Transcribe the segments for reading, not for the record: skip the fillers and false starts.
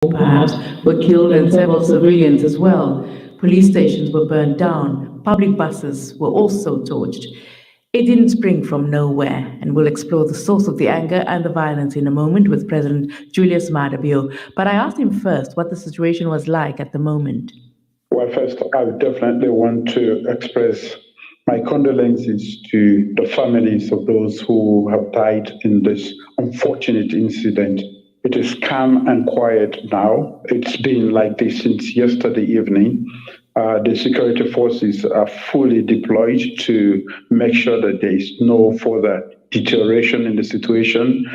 perhaps, were killed and several civilians as well. Police stations were burned down. Public buses were also torched. It didn't spring from nowhere, and we'll explore the source of the anger and the violence in a moment with President Julius Maada Bio. But I asked him first what the situation was like at the moment. Well, first, I definitely want to express my condolences to the families of those who have died in this unfortunate incident. It is calm and quiet now. It's been like this since yesterday evening. The security forces are fully deployed to make sure that there is no further deterioration in the situation.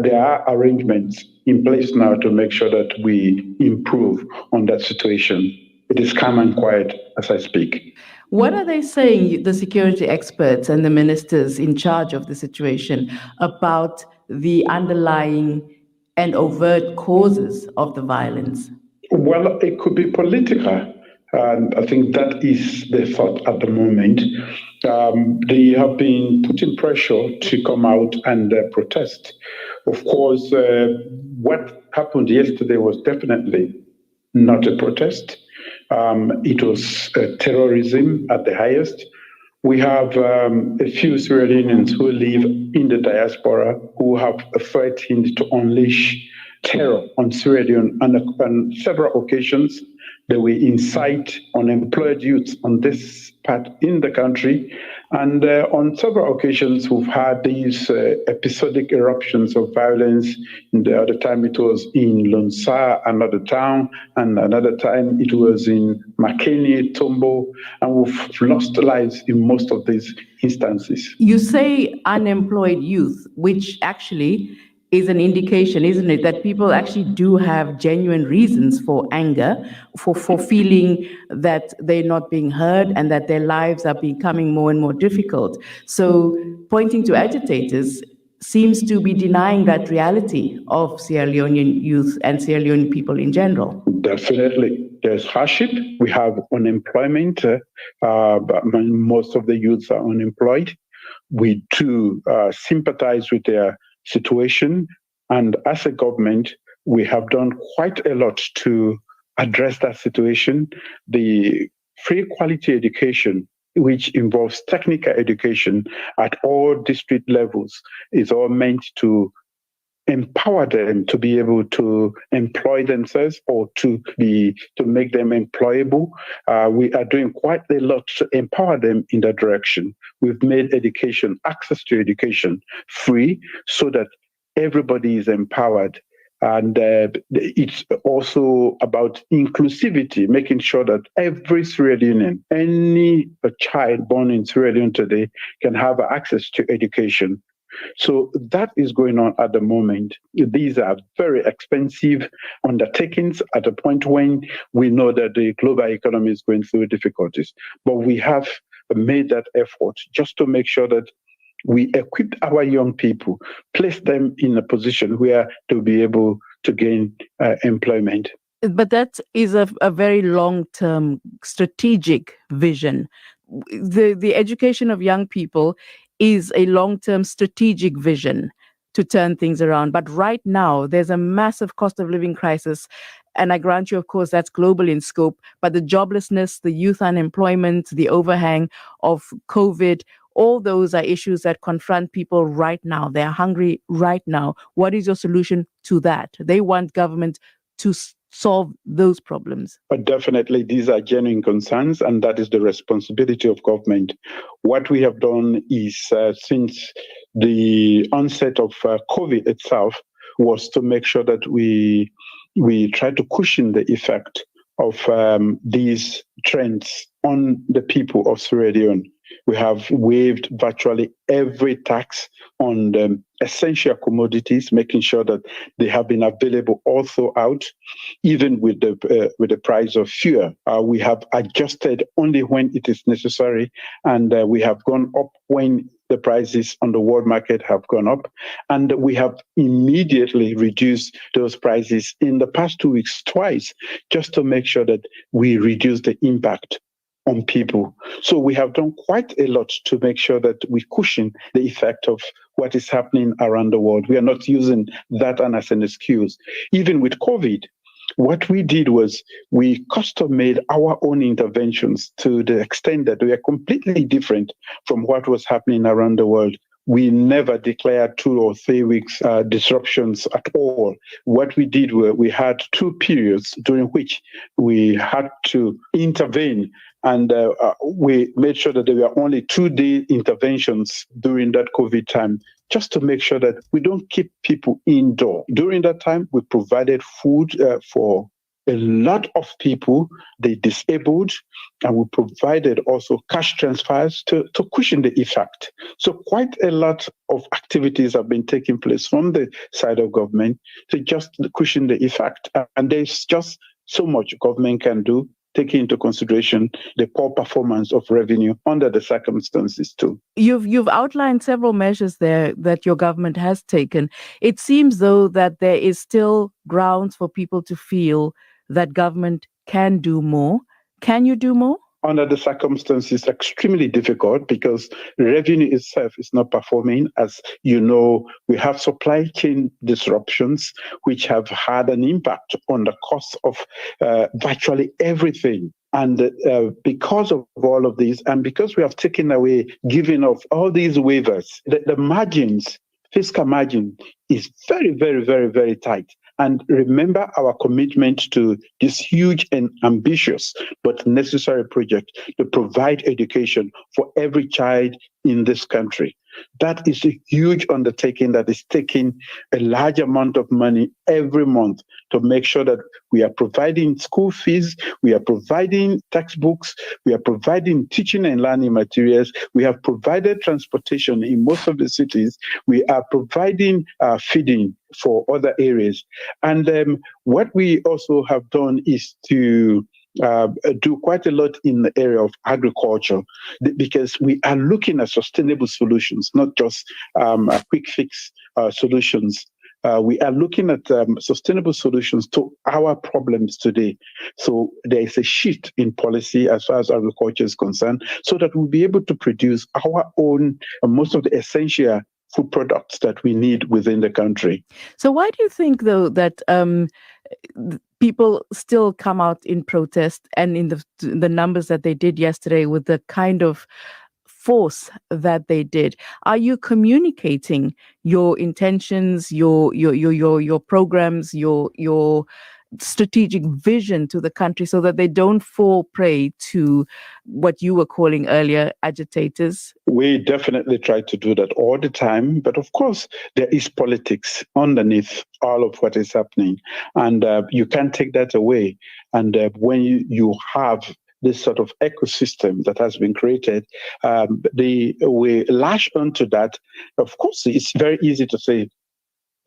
There are arrangements in place now to make sure that we improve on that situation. It is calm and quiet as I speak. What are they saying, the security experts and the ministers in charge of the situation, about the underlying and overt causes of the violence? Well, it could be political. And I think that is the thought at the moment. They have been putting pressure to come out and protest. Of course, what happened yesterday was definitely not a protest. It was terrorism at the highest. We have a few Sierra Leoneans who live in the diaspora who have threatened to unleash terror on Sierra Leone on several occasions. They will incite unemployed youth on this part in the country. And on several occasions, we've had these episodic eruptions of violence. The other time it was in Lonsa, another town, and another time it was in Makeni, Tombo, and we've lost lives in most of these instances. You say unemployed youth, which actually is an indication, isn't it, that people actually do have genuine reasons for anger, for feeling that they're not being heard and that their lives are becoming more and more difficult. So pointing to agitators seems to be denying that reality of Sierra Leonean youth and Sierra Leone people in general. Definitely. There's hardship. We have unemployment. Most of the youths are unemployed. We do sympathize with their situation. And as a government, we have done quite a lot to address that situation. The free quality education, which involves technical education at all district levels, is all meant to empower them to be able to employ themselves or to make them employable. We are doing quite a lot to empower them in that direction. We've made access to education free so that everybody is empowered. And it's also about inclusivity, making sure that every Sierra Leonean, any child born in Sierra Leone today can have access to education. So that is going on at the moment. These are very expensive undertakings at a point when we know that the global economy is going through difficulties. But we have made that effort just to make sure that we equip our young people, place them in a position where they'll be able to gain employment. But that is a very long-term strategic vision. The education of young people is a long-term strategic vision to turn things around. But right now, there's a massive cost of living crisis. And I grant you, of course, that's global in scope. But the joblessness, the youth unemployment, the overhang of COVID, all those are issues that confront people right now. They're hungry right now. What is your solution to that? They want government to solve those problems. But definitely, these are genuine concerns, and that is the responsibility of government. What we have done is, since the onset of COVID itself, was to make sure that we try to cushion the effect of these trends on the people of Sierra Leone. We have waived virtually every tax on the essential commodities, making sure that they have been available all throughout, even with the price of fuel. We have adjusted only when it is necessary, and we have gone up when the prices on the world market have gone up, and we have immediately reduced those prices in the past 2 weeks twice, just to make sure that we reduce the impact on people. So we have done quite a lot to make sure that we cushion the effect of what is happening around the world. We are not using that as an excuse. Even with COVID, What we did was we custom made our own interventions to the extent that we are completely different from what was happening around the world. We never declared 2 or 3 weeks disruptions at all. What we did was we had 2 periods during which we had to intervene, and we made sure that there were only 2-day interventions during that COVID time, just to make sure that we don't keep people indoor. During that time, we provided food for a lot of people, the disabled, and we provided also cash transfers to cushion the effect. So quite a lot of activities have been taking place from the side of government to just cushion the effect. And there's just so much government can do, taking into consideration the poor performance of revenue under the circumstances too. You've outlined several measures there that your government has taken. It seems though that there is still grounds for people to feel that government can do more. Can you do more? Under the circumstances, extremely difficult because revenue itself is not performing. As you know, we have supply chain disruptions, which have had an impact on the cost of virtually everything. And because of all of these, and because we have taken away, giving of all these waivers, the margins, fiscal margin is very, very, very, very tight. And remember our commitment to this huge and ambitious but necessary project to provide education for every child in this country. That is a huge undertaking that is taking a large amount of money every month to make sure that we are providing school fees, we are providing textbooks, we are providing teaching and learning materials, we have provided transportation in most of the cities, we are providing feeding for other areas. And what we also have done is to do quite a lot in the area of agriculture, because we are looking at sustainable solutions, not just quick fix solutions. We are looking at sustainable solutions to our problems today. So there is a shift in policy as far as agriculture is concerned, so that we'll be able to produce our own, most of the essential food products that we need within the country. So why do you think, though, that people still come out in protest and in the numbers that they did yesterday with the kind of force that they did? Are you communicating your intentions, your programs, your strategic vision to the country so that they don't fall prey to what you were calling earlier agitators? We definitely try to do that all the time. But of course, there is politics underneath all of what is happening. And you can't take that away. And when you have this sort of ecosystem that has been created, we lash onto that. Of course, it's very easy to say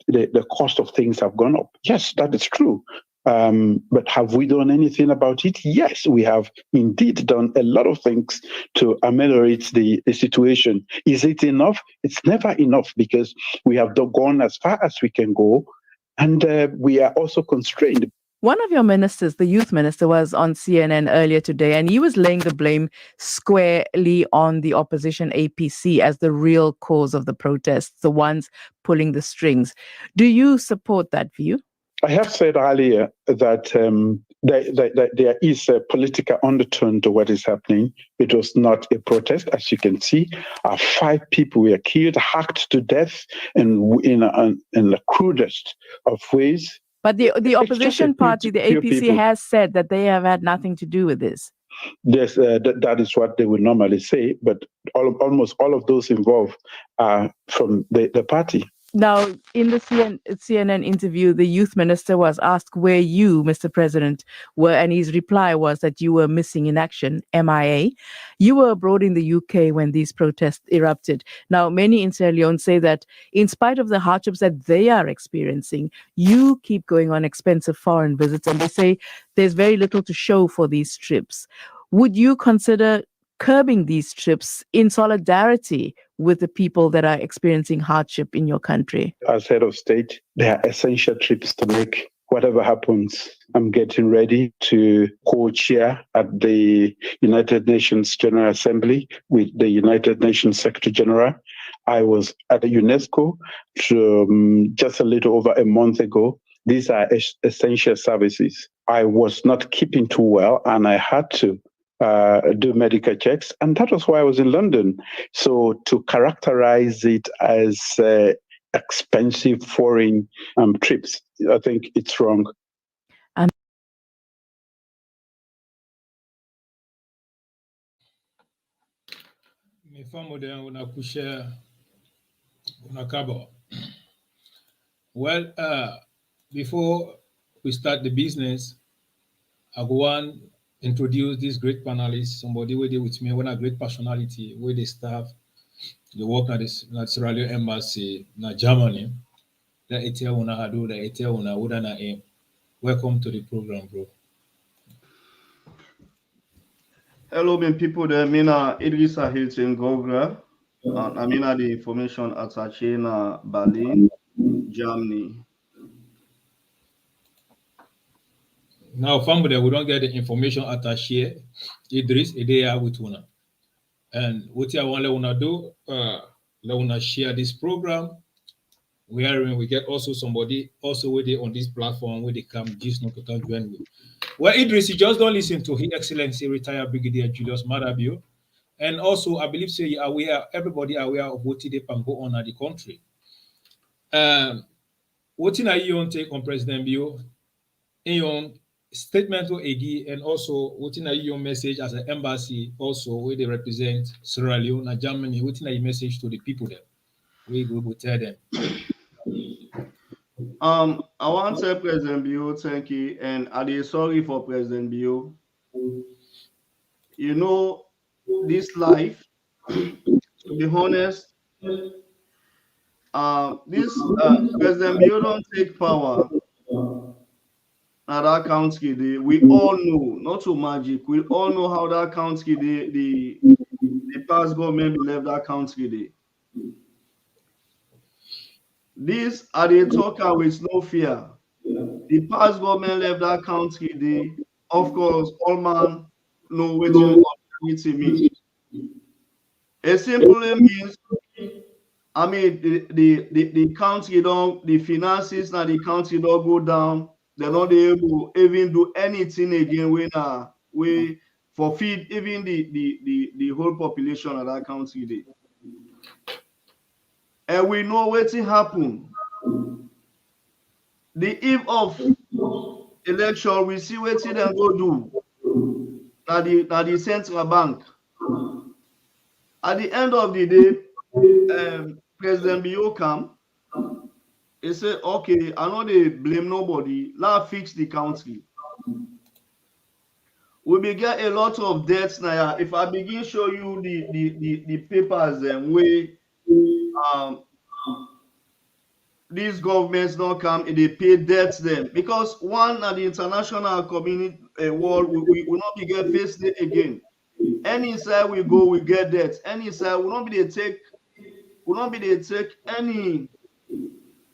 the cost of things have gone up. Yes, that is true. But have we done anything about it? Yes, we have indeed done a lot of things to ameliorate the situation. Is it enough? It's never enough, because we have gone as far as we can go, and we are also constrained. One of your ministers, the youth minister, was on CNN earlier today, and he was laying the blame squarely on the opposition APC as the real cause of the protests, the ones pulling the strings. Do you support that view? I have said earlier that there is a political undertone to what is happening. It was not a protest, as you can see. 5 people were killed, hacked to death, and in the crudest of ways. But the opposition party, the APC, has said that they have had nothing to do with this. Yes, that is what they would normally say, but almost all of those involved are from the party. Now, in the CNN interview, the youth minister was asked where you, Mr. President, were, and his reply was that you were missing in action, MIA. You were abroad in the UK when these protests erupted. Now, many in Sierra Leone say that in spite of the hardships that they are experiencing, you keep going on expensive foreign visits, and they say there's very little to show for these trips. Would you consider curbing these trips in solidarity with the people that are experiencing hardship in your country? As head of state, there are essential trips to make. Whatever happens, I'm getting ready to co-chair at the United Nations General Assembly with the United Nations Secretary General. I was at the UNESCO just a little over a month ago, these are essential services. I was not keeping too well, and I had to do medical checks, and that was why I was in London. So to characterize it as expensive foreign trips, I think it's wrong. Well, before we start the business, I go on introduce this great panelist, somebody with me, one a great personality, with the staff, they work at this Sierra Leone Embassy in Germany. The ATM una hadu, the ATM una uda na aim. Welcome to the program, bro. Hello, my people. There, Mina Idrissa Hilton Gogra, and I'm in the information attaché in Berlin, Germany. Now, family, we don't get the information attaché. Idris, Ideya with una. And what I want to do, let una share this program. We get also somebody also with it on this platform where they come just not to join with. Well, Idris, you just don't listen to His Excellency retired Brigadier Julius Maada Bio. And also, I believe so you are aware, everybody aware of what they can go on at the country. What in your take on President Bio in your statement to Egi, and also what in your message as an embassy, also where they represent Sierra Leone and Germany, what in your message to the people there? We will tell them. I want to say President Bio, thank you, and I am sorry for President Bio. You know, this life, to be honest, this President Bio don't take power at that country. We all know, not so magic. We all know how that country, the past government left that country. This are they talker with no fear. The past government left that country. Of course, all man know what authority means. It simply means, I mean, the country don't, the finances now the country don't go down. They're not able to even do anything again when we for feed even the whole population of that country. And we know what happen. The eve of election, we see what them go do. Now the central bank. At the end of the day, President Bio come. He said, okay, I know they blame nobody. Let's fix the country. We will get a lot of debts now. If I begin show you the papers and way these governments don't come and they pay debts them, because one at the international community world we will not be get faced again. Any side we go, we get debts. Any side will not be they take any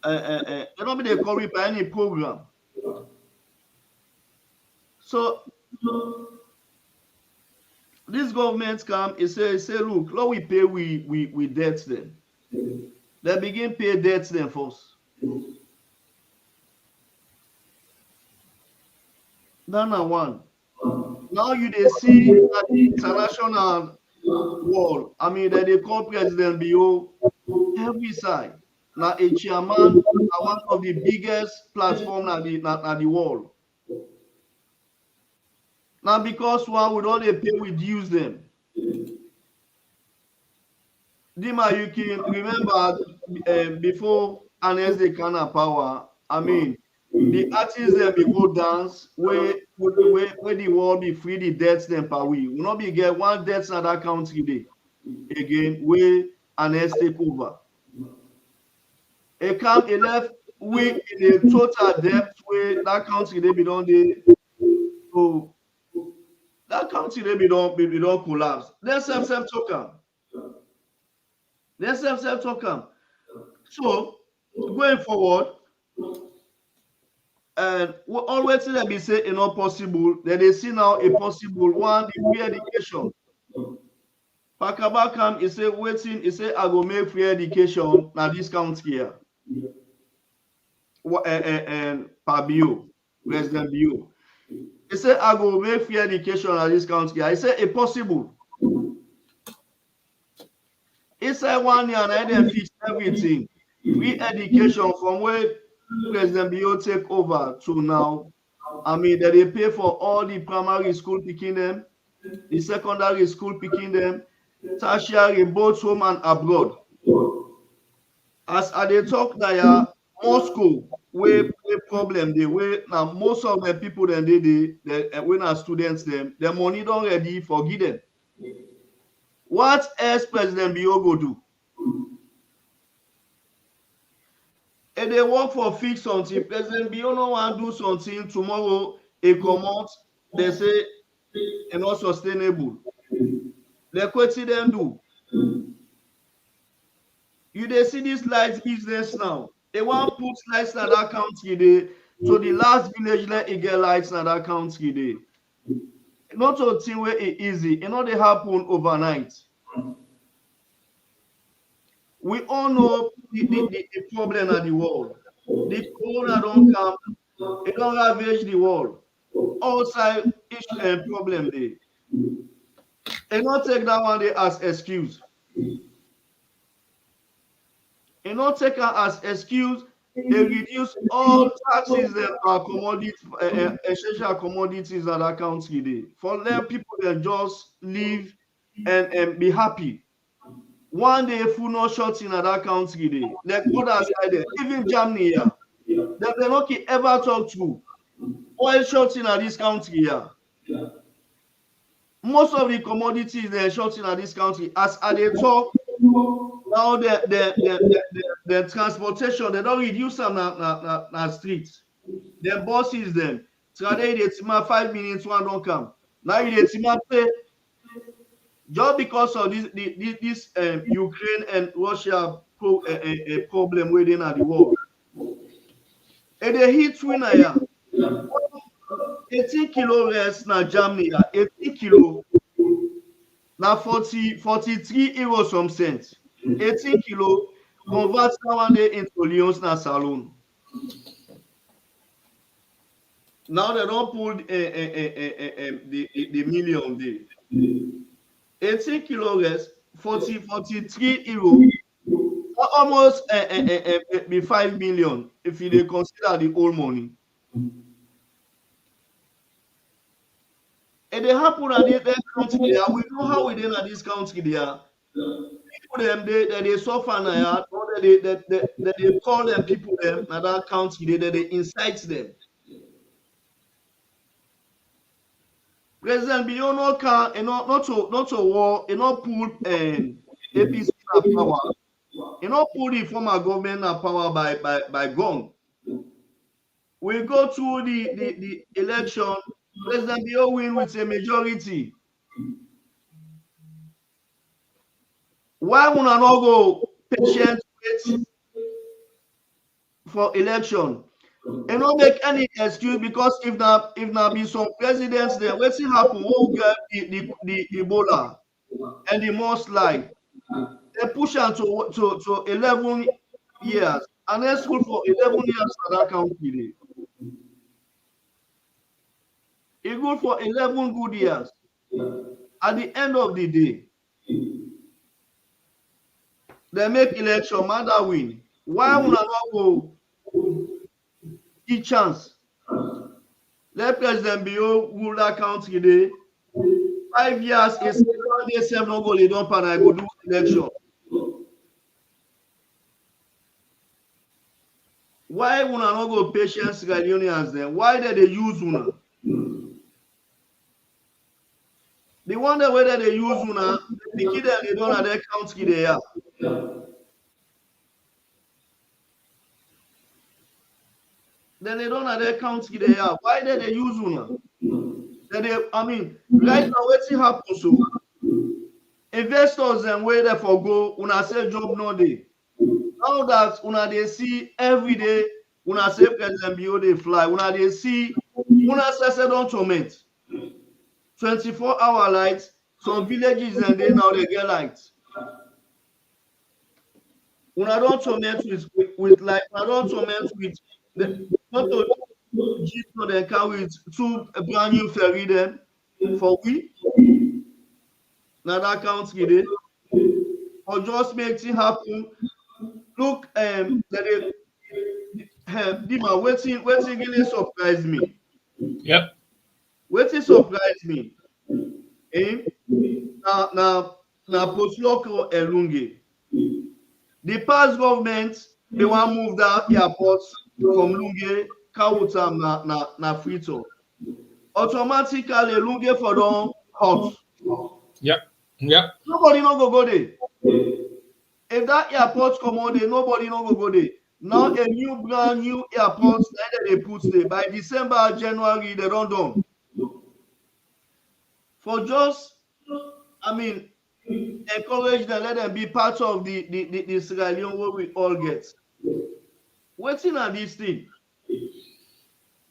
they not be they call by any program. So these governments come and say look, now we pay we debts them. They begin pay debts them first. Number one. Now you they see at the international world, I mean that they call President Bio every side. Now a chairman are one of the biggest platforms at the world. Now because one would only pay we use them. Dima, you can remember before Ernest Bai power, I mean, the artists them be go dance where the world be free the debts them per week. We not be get one debts in that country day again where Ernest take over. It come it left we in a total debt where that country they be done they so that country they be don't collapse. Then self token. Then self token. So going forward, and always they be say it's not possible. Then they see now a possible one, the free education. Pakabakam he say waiting, he say I go make free education now this country here. And Bio, President Bio. He said, I go make free education at this country. I said, it possible. He said 1 year and I then fix everything. Free education from where President Bio take over to now. I mean, that they pay for all the primary school picking them, the secondary school picking them, tertiary, both home and abroad. As I dey talk now, Moscow, where problem they where now most of the people then they when are students them, their money don't ready for give them. What else President Bio go do? And they work for fix something. President Bio no want do something tomorrow. They come out, they say it's not sustainable. They quit them do. You dey see this light business now. They want put lights in that country dey. So the last village let it get lights in that country dey. Not a thing where it easy. It not dey happen overnight. We all know the problem of the world. The corona don't come. It don't ravage the world. Outside each problem dey. And not take that one day as excuse. And not take her as excuse. They reduce all taxes that are commodities, essential commodities in that country dey. For let people that just live and be happy. One day food not short in that country dey. Like others side there, even Germany here, they not ever talk to oil short in this country here. Most of the commodities they short in this country. As they talk now, the transportation they don't reduce them na streets. The buses them. Today they 5 minutes one don't come. Now they pay. Just because of this Ukraine and Russia problem within the world. And they hit winner here. 18 kilo less na Germany. 18 kilo na 43 euros some cents. 18 kilo convert that one day into Leone's na saloon. Now they don't pull the million day. 18 kilo less, 43 euro, almost be 5 million if you consider the whole money. And they happen at this country there. We know how we did at this country there. People them they suffer now. They call them people them at that country they incite them. President Bio no can not to war, not pull APC in power. Not pull the former government in power by gun. We go through the election. President Bio win with a majority. Why would I not go patient wait for election? And not make any excuse because if not be some presidents there, what's it happen? Who get the Ebola and the most like they push them to 11 years and then school for 11 years for that country. It good for 11 good years. At the end of the day, they make election, Maada win. Why would I not go each chance? Let President Bio rule that country day. 5 years is they say no go they don't pan I go do election. Why would I not go patience Leoneans then? Why did they use una? The one that whether they use una, the kid that they don't have their country they are. Then they don't have their country they are. Why did they use una? Right now what's happen so? Investors and where they for go, una say job no day. Now that una they see every day, una say President Bio they fly, una they see, una say don't torment. 24-hour lights, some villages and they now they get lights. Una don't torment with light, una don't torment with Jeep no dem carry two brand new ferry dem for we na that country dey or just make thing happen. Look, Dima, wetin really surprise me. Yep. Wetin surprise me. Na Post-Loco Elunge. The past government they wan move that airport from Lunge, carry am na Freetown. Automatically Lunge for don hot. Yep. Yep. Nobody no go there. If that airport comot there, nobody no go there. Now a brand new airport that they put there. By December, January, they don done. For just, encourage them, let them be part of the Sierra Leone where we all get. Wetin na this thing?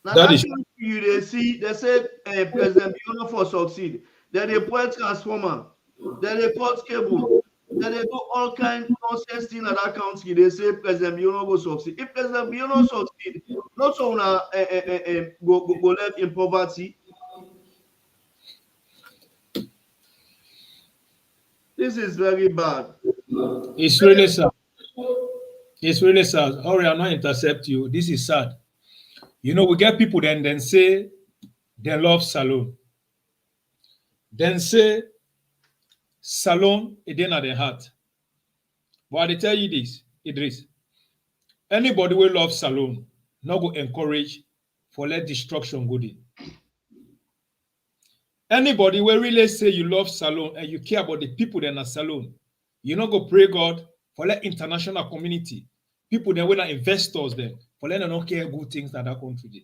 Now That that is thing you dey see, they say President Biono for succeed. Then they put transformer, then they cut cable, then they do all kind nonsense thing at that country. They say President Biono go succeed. If President Biono succeed, not so una go left in poverty. This is very bad. It's really sad. It's really sad. Ori, I'll not intercept you. This is sad. You know, we get people then say they love salon. Then say salon it in at the heart. But I tell you this, Idris. Anybody will love salon, not go encourage for let destruction go in. Anybody will really say you love salon and you care about the people that are salon, you not go pray God for let international community, people that will investors them, for let them not care good things that country did.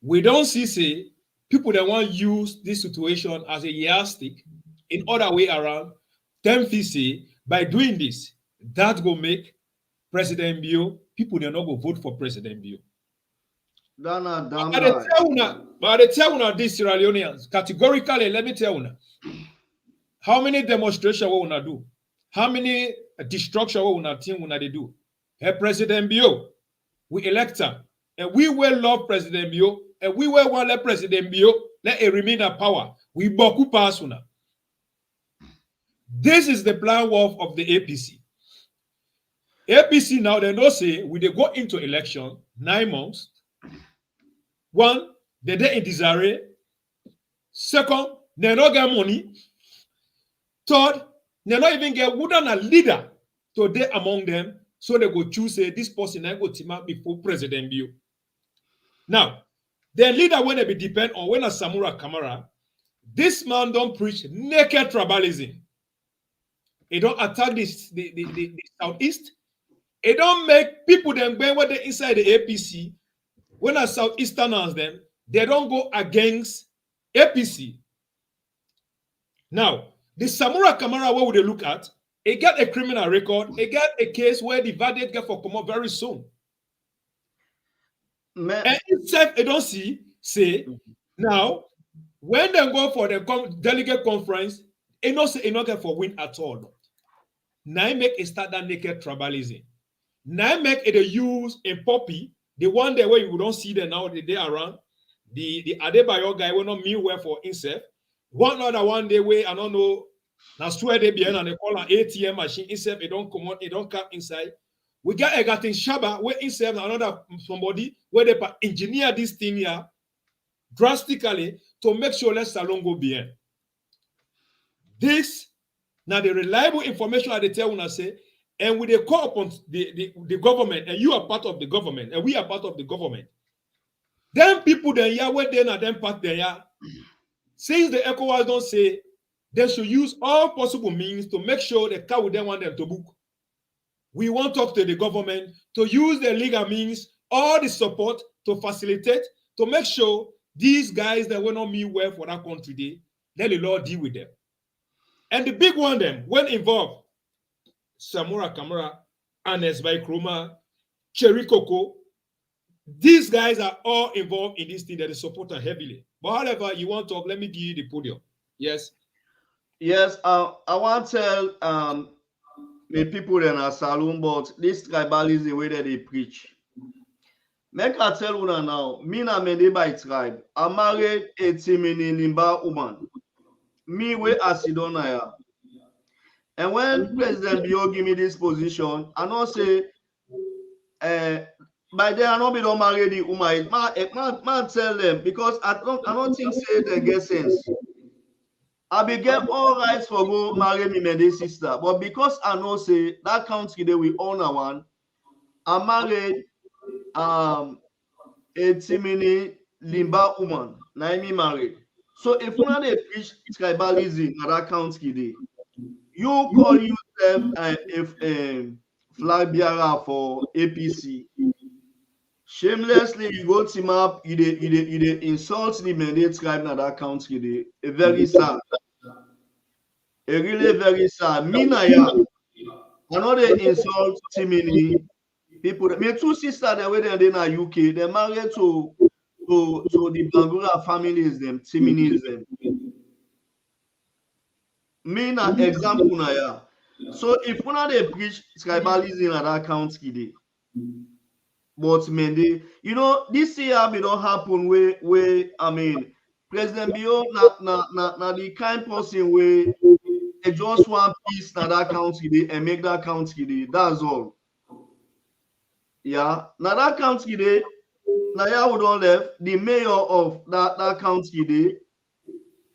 We don't say people that want to use this situation as a yardstick in other way around, them say by doing this, that will make President Bio, people they not go vote for President Bio. But I tell you this Sierra Leoneans, categorically, let me tell you how many demonstrations we wanna do, how many destruction we wanna think they do. Hey, President Bio, we elect him, and we will love President Bio, and we will want let President Bio let it remain in power. We boku pass una. This is the plan of the APC. APC now they know say we they go into election 9 months. One, they're in disarray. Second, they don't get money. Third, they don't even get wooden a leader today among them. So they go choose say this person I go team up before President Bio. Now, their leader when they be depend on when a Samura Kamara, this man don't preach naked tribalism. He don't attack the southeast. He don't make people them when they're inside the APC. When a Southeasterners them, they don't go against APC. Now, the Samura Kamara, what would they look at? He got a criminal record. He got a case where the verdict get for come up very soon. And itself, they don't say, now, when they go for the delegate conference, they don't say they don't get for win at all. Now, make a start that naked tribalism. Now, make it a use in Poppy. The one day where you don't see them now, the day around, the ADEBAYOR guy will not mean well for himself. One other one day where I don't know, now swear they be and they call an ATM machine himself, it don't come out, it don't come inside. We got Egarton Shabba where himself another somebody where they engineer this thing here drastically to make sure let salon go bien. This now the reliable information that they tell when I say. And when they call upon the government, and you are part of the government, and we are part of the government, then people there, yeah, where they are then part there, since the ECOWAS don't say they should use all possible means to make sure the car would then want them to book. We want to talk to the government to use the legal means, all the support to facilitate, to make sure these guys that will not mean well for that country, let the law deal with them. And the big one them, when involved, Samura Kamara, Ernest Bai Koroma, Cherikoko, these guys are all involved in this thing that is supported heavily. But however, you want to talk, let me give you the podium. Yes. Yes, I want to tell the people in our saloon, but this tribalism way that they preach. Make I tell you now, me na Bai tribe. I married a Timini Limba woman. Me we Asidonaya. And when President Bio give me this position, I know say by then I know be don't marry the woman. Man tell them because I don't think say they get sense. I be get all rights for go marry me Mende sister. But because I know say that country they we own one, I married a Timini Limba woman. Now me married. So if una dey preach tribalism na that country dey, you call yourself a flag bearer for APC. Shamelessly, you go team up, you dey insult the Mende tribe na that country dey. A very sad. A really very sad. Me na ya. I know they insult Timini people. Me two sisters they wey dey na UK. They married to the Bangura families them, Timinis them. Me na example na ya. So if una dey preach tribalism na that country dey, but Mende, you know, this year be don't happen where I mean President Bio na the kind person where they just want peace na that country dey and make that country dey. That's all. Yeah, now that country dey. Now yeah, we don't left the mayor of that country dey.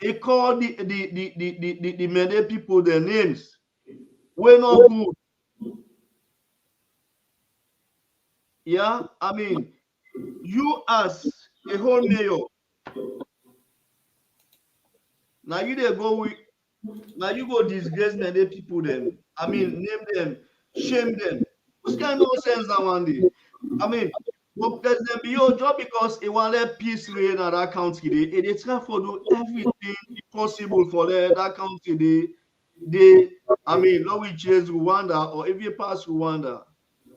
He called the Mende people their names. We're not good. Yeah, I mean, you as a whole mayor, now you they go with, now you go disgrace Mende people them. I mean, name them, shame them. Which kind of nonsense that one day? I mean, but President Bio, just because he wanted peace reign at that country, they try to do everything possible for that country. I mean, not we chase Rwanda or if you pass Rwanda.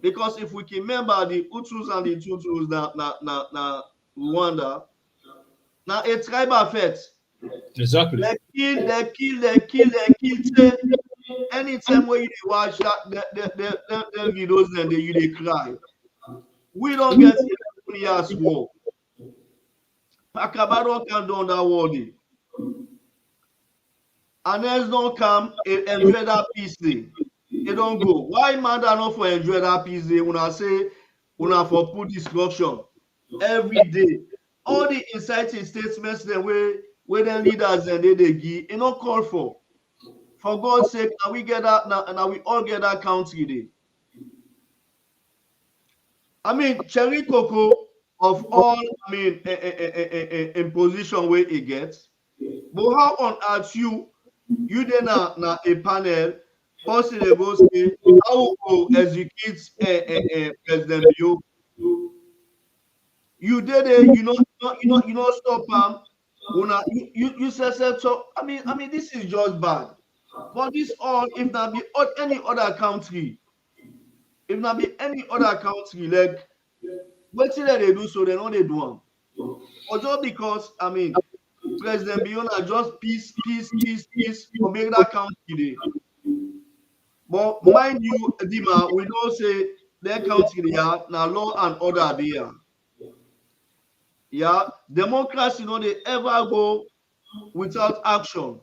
Because if we can remember the Hutus and the Tutsis na Rwanda, now a tribal effect. Exactly. They kill. Anytime when you watch that, the videos, then they cry. We don't get 11 years war. Akabado can do that war. And then don't come and enjoy that peace day. They don't go. Why man not for enjoy that peace day? When I say when for put destruction every day. All the inciting statements that where the leaders and they give, it not call for. For God's sake, now we get that now we all get that country day. I mean, Cherikoko of all, I mean, in position where he gets, but how on earth you then na a panel, possibly go say how go execute President Bio. You did it, you know, stop him. You said so. I mean, this is just bad. But this all, if not be any other country. If not be any other country, like what thing they do, so they know they do them. Or just because I mean, President Biona just peace for make that country. But mind you, Dima, we don't say that country they are now law and order there. Yeah, democracy, they ever go without action.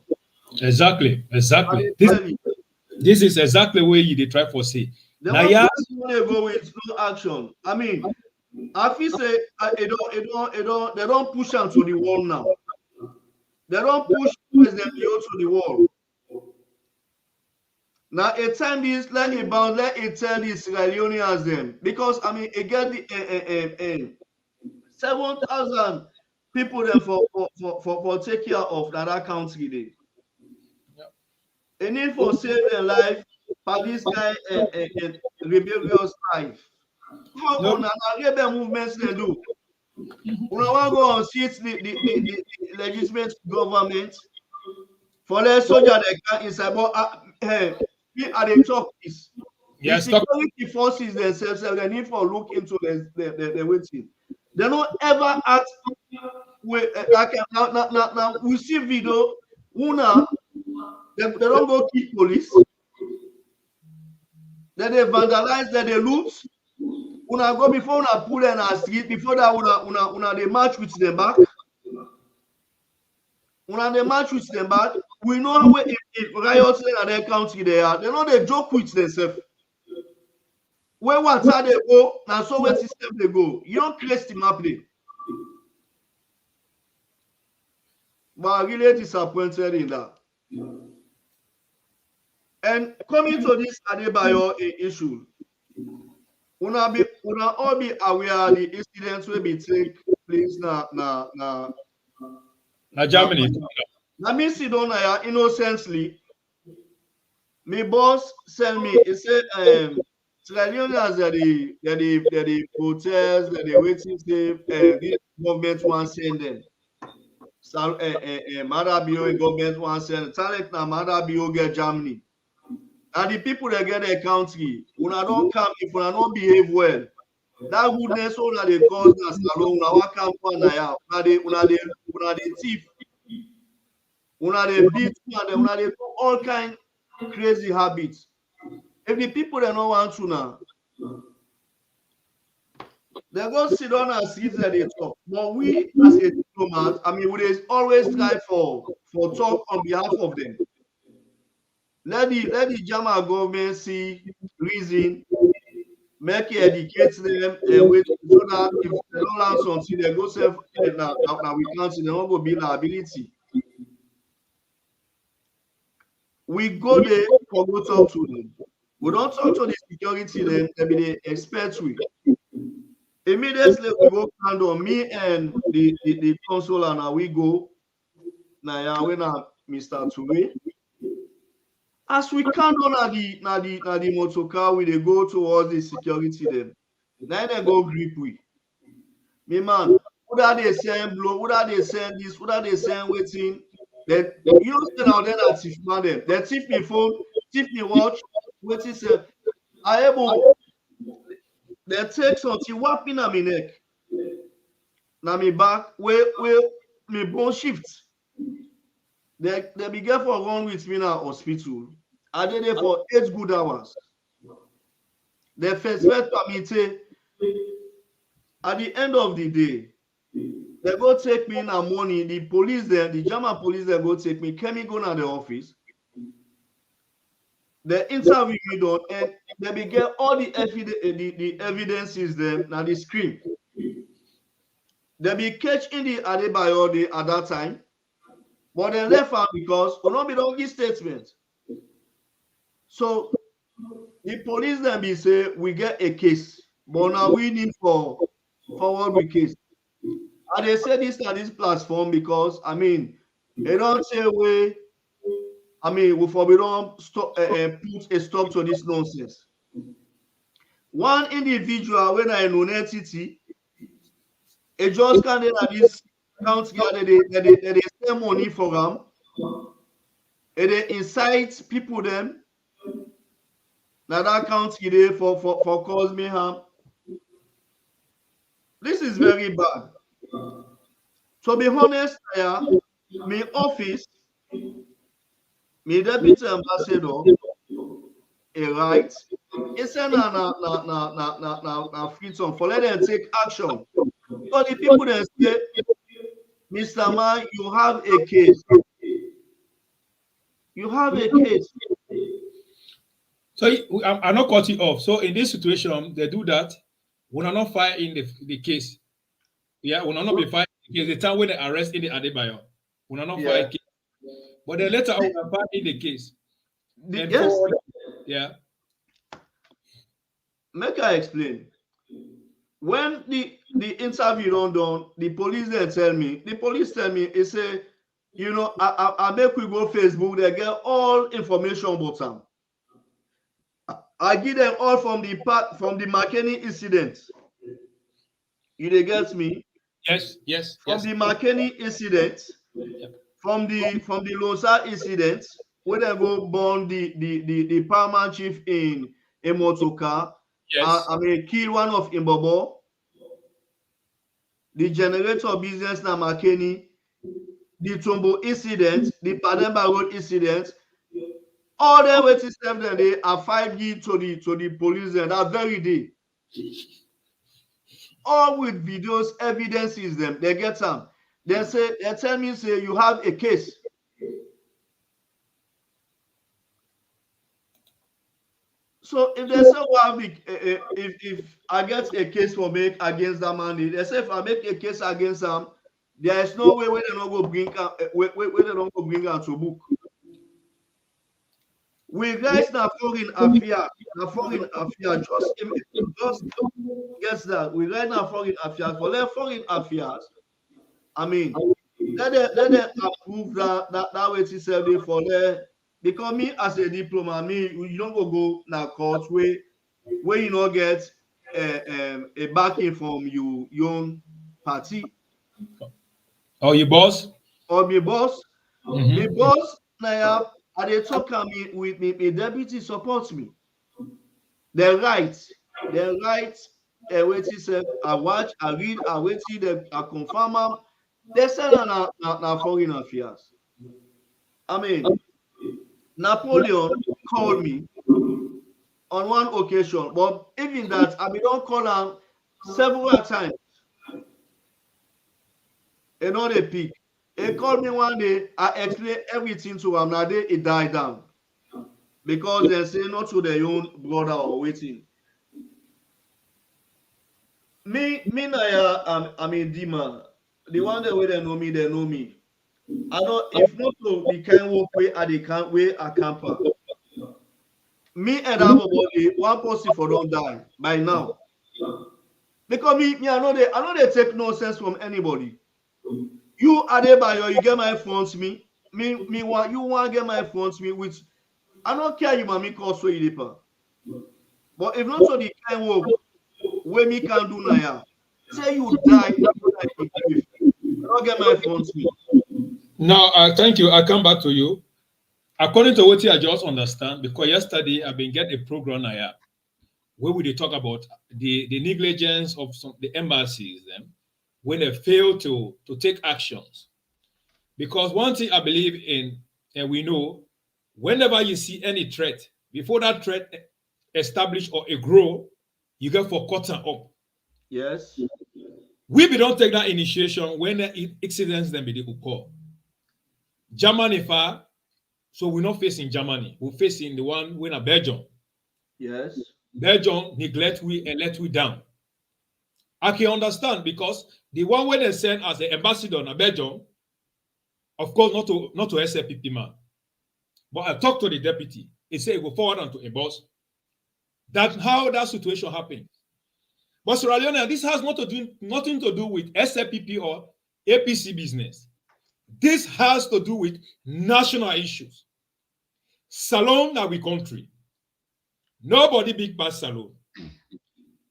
Exactly. This is exactly where you try for say. Democracy only go with no action. I mean, I feel say they don't push them to the wall now. They don't push President Bio to the wall. Now, a time this let it tell the Sierra Leoneans them because I mean, it get the 7,000 people there for take care of that country day. They need for save their life for this guy rebellious life. How on an rebel movements they do? We want to go and see the legitimate government for the soldier they can inside. But we are the talk is the security forces themselves. They need for look into the waiting. They don't ever act with now we see video. They don't go kill police. Then they vandalize, then they loot. Una go before una pull in a street, before that una they march with them back. Una they march with them back. We know how if riots in their country they are, they know they joke with themselves. Where water they go, now so where system they go. You don't create the map there. But I'm really disappointed in that. And coming to this Adebayor issue, una all be aware the incidents will be take place na Germany. Na me sit down here innocently. My boss send me, he said, Sierra Leoneans they protest, they waiting say this government want send them. Maada Bio government want send talent na Maada Bio get Germany. And the people that get their country, una don't come if una don't behave well. That goodness all that they cause us alone, una wa come for na ya, una they thief, una they beat, una they do all kind crazy habits. If the people they don't want to now, they go sit down and see that they talk. But we as a diplomat, I mean, we always try for talk on behalf of them. Let the German government see reason, make it educate them, and wait so that if they don't learn something, they go self now we can't see, they don't go be liability. We go there for go talk to them. We don't talk to the security then, they be the experts we. Immediately we go hand on me and the consul and we go now when Mr. Toure. As we count on the motor car, we they go towards the security then. Now they go grip we. Me man, who that they send blow, who that they send this, who that they send waiting. Then you know say now then I thief man them. They thief me phone, thief me watch, waiting say I able they take something whapping on me neck. Now me back where me bone shift. They be for run with me now hospital. I did it for 8 good hours. The first permit at the end of the day, they go take me now money. The police there, the German police they go take me, can me go to the office. They interview me done and they be get all the evidences them now the screen. They be catch in the Adebayor day at that time. But they left out because we don't give statement. So the police then be say we get a case, but now we need for forward with case. And they say this at this platform because I mean they don't say we. I mean we don't stop put a stop to this nonsense. One individual when I know entity, a just candidate at this country they spend money for them, and they incite people them. Now that country there for cause me harm. This is very bad. To be honest, my office, my deputy ambassador, a right, it's a na Freetown for let them take action. So the people that say, Mr. Man, you have a case. You have a case. So I'm not cutting off. So in this situation, they do that. We are not filing the case. Yeah, we are not be filing the case. The time when they arrest in the Adebayor, we are not filing case. But then later on, we are filing the case. Yes. Yeah. Make I explain. When the interview done, the police tell me, they say, you know, I make we go Facebook, they get all information about them. I give them all from the McKinney incident. You get me? Yes. From the McKinney incident, from the Losa incident, where they go burn the paramount chief in a motor car. Yes. I mean, kill one of Imbobo. The generator business na McKinney, the Tombo incident, the Pademba Road incident. All them waiting them they are 5G to the police that very day. all with videos, evidences them. They get some. They tell me, say, you have a case. So if they say, well, if I get a case for make against that man, they say if I make a case against them, there is no way where they don't go bring where they don't go bring out to book. We guys now foreign affairs, just gets that. We guys now foreign affairs for their foreign affairs. I mean, let them approve that way to sell it for there. Because me as a diplomat, you don't go now court where you not get a backing from your own party. Or your boss? Or my boss. My boss now they talk with me deputy supports me. They're right. Wait say I watch, I read, I wait see them, I confirm them. They say na foreign affairs. I mean, Napoleon called me on one occasion, but even that, I don't call him several times. And not a pick. He called me one day, I explained everything to him. That day, he died down. Because they say not to their own brother or waiting. Me, I'm a demon. The one that way they know me. I know if not so, the kind work way at the camp way a camper. Me and everybody, one person for don't die by now. Because I know they take no sense from anybody. You Adebayo, you get my phones me you want get my phones me with I don't care you mommy call so ilipa. But if not so the kind work where me can do now, say you die, you don't get my phones me. Now, thank you. I'll come back to you. According to what I just understand, because yesterday I've been getting a program here where we talk about the negligence of the embassies when they fail to take actions. Because one thing I believe in, and we know, whenever you see any threat, before that threat establish or grow, you get for cutting up. Yes. We don't take that initiation when the accidents then be occur. Germany far, so we're not facing Germany. We're facing the one when a Belgium. Yes. Belgium neglect we and let we down. I can understand because the one when they send as the ambassador in Belgium, of course not to SLPP man. But I talked to the deputy. He said he go forward on to a boss. That's how that situation happened. But Sierra Leone, this has nothing to do with SLPP or APC business. This has to do with national issues. Salon na we country. Nobody big pass Salon.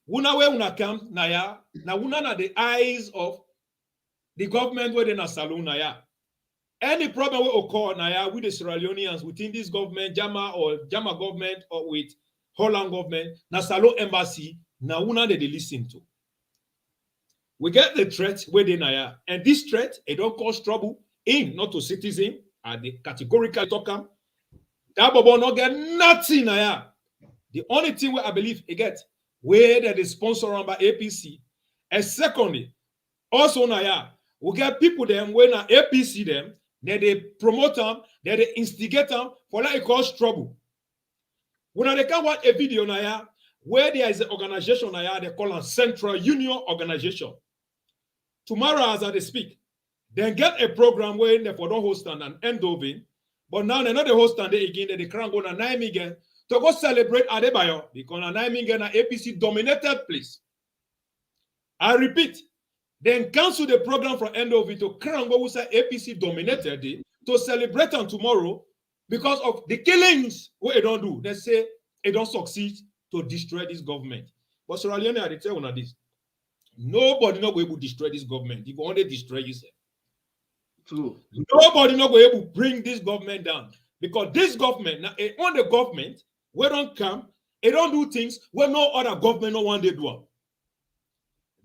Una we una come na ya, na una na the eyes of the government where they na Salon na ya. Any problem will occur na ya with the Sierra Leoneans within this government, Jama government or with Holland government, na Salon embassy, na una they listen to. We get the threat where they na ya, and this threat it don't cause trouble in not to citizen, and they categorically talk them. That bobo not get nothing na ya. The only thing where I believe it get where they sponsor by APC, and secondly, also na ya, we get people them when na APC them. Then they promote them, then they instigate them for like it cause trouble. When they can watch a video now, where there is an organization now, they call it Central Union Organization. Tomorrow, as I speak, then get a program where they for don't host and end over. But now they're not the host and they again, they can't go to Nijmegen to go celebrate ADEBAYOR because Nijmegen is APC dominated place. I repeat. Then cancel the program from end of it to Krango, who say APC dominated it, to celebrate on tomorrow because of the killings what they don't do. They say they don't succeed to destroy this government. But Sierra Leone, I tell you this. Nobody not going to destroy this government. You only destroy yourself. True. Nobody not going to bring this government down. Because this government, now on the government, we don't come, they don't do things where no other government no one they do.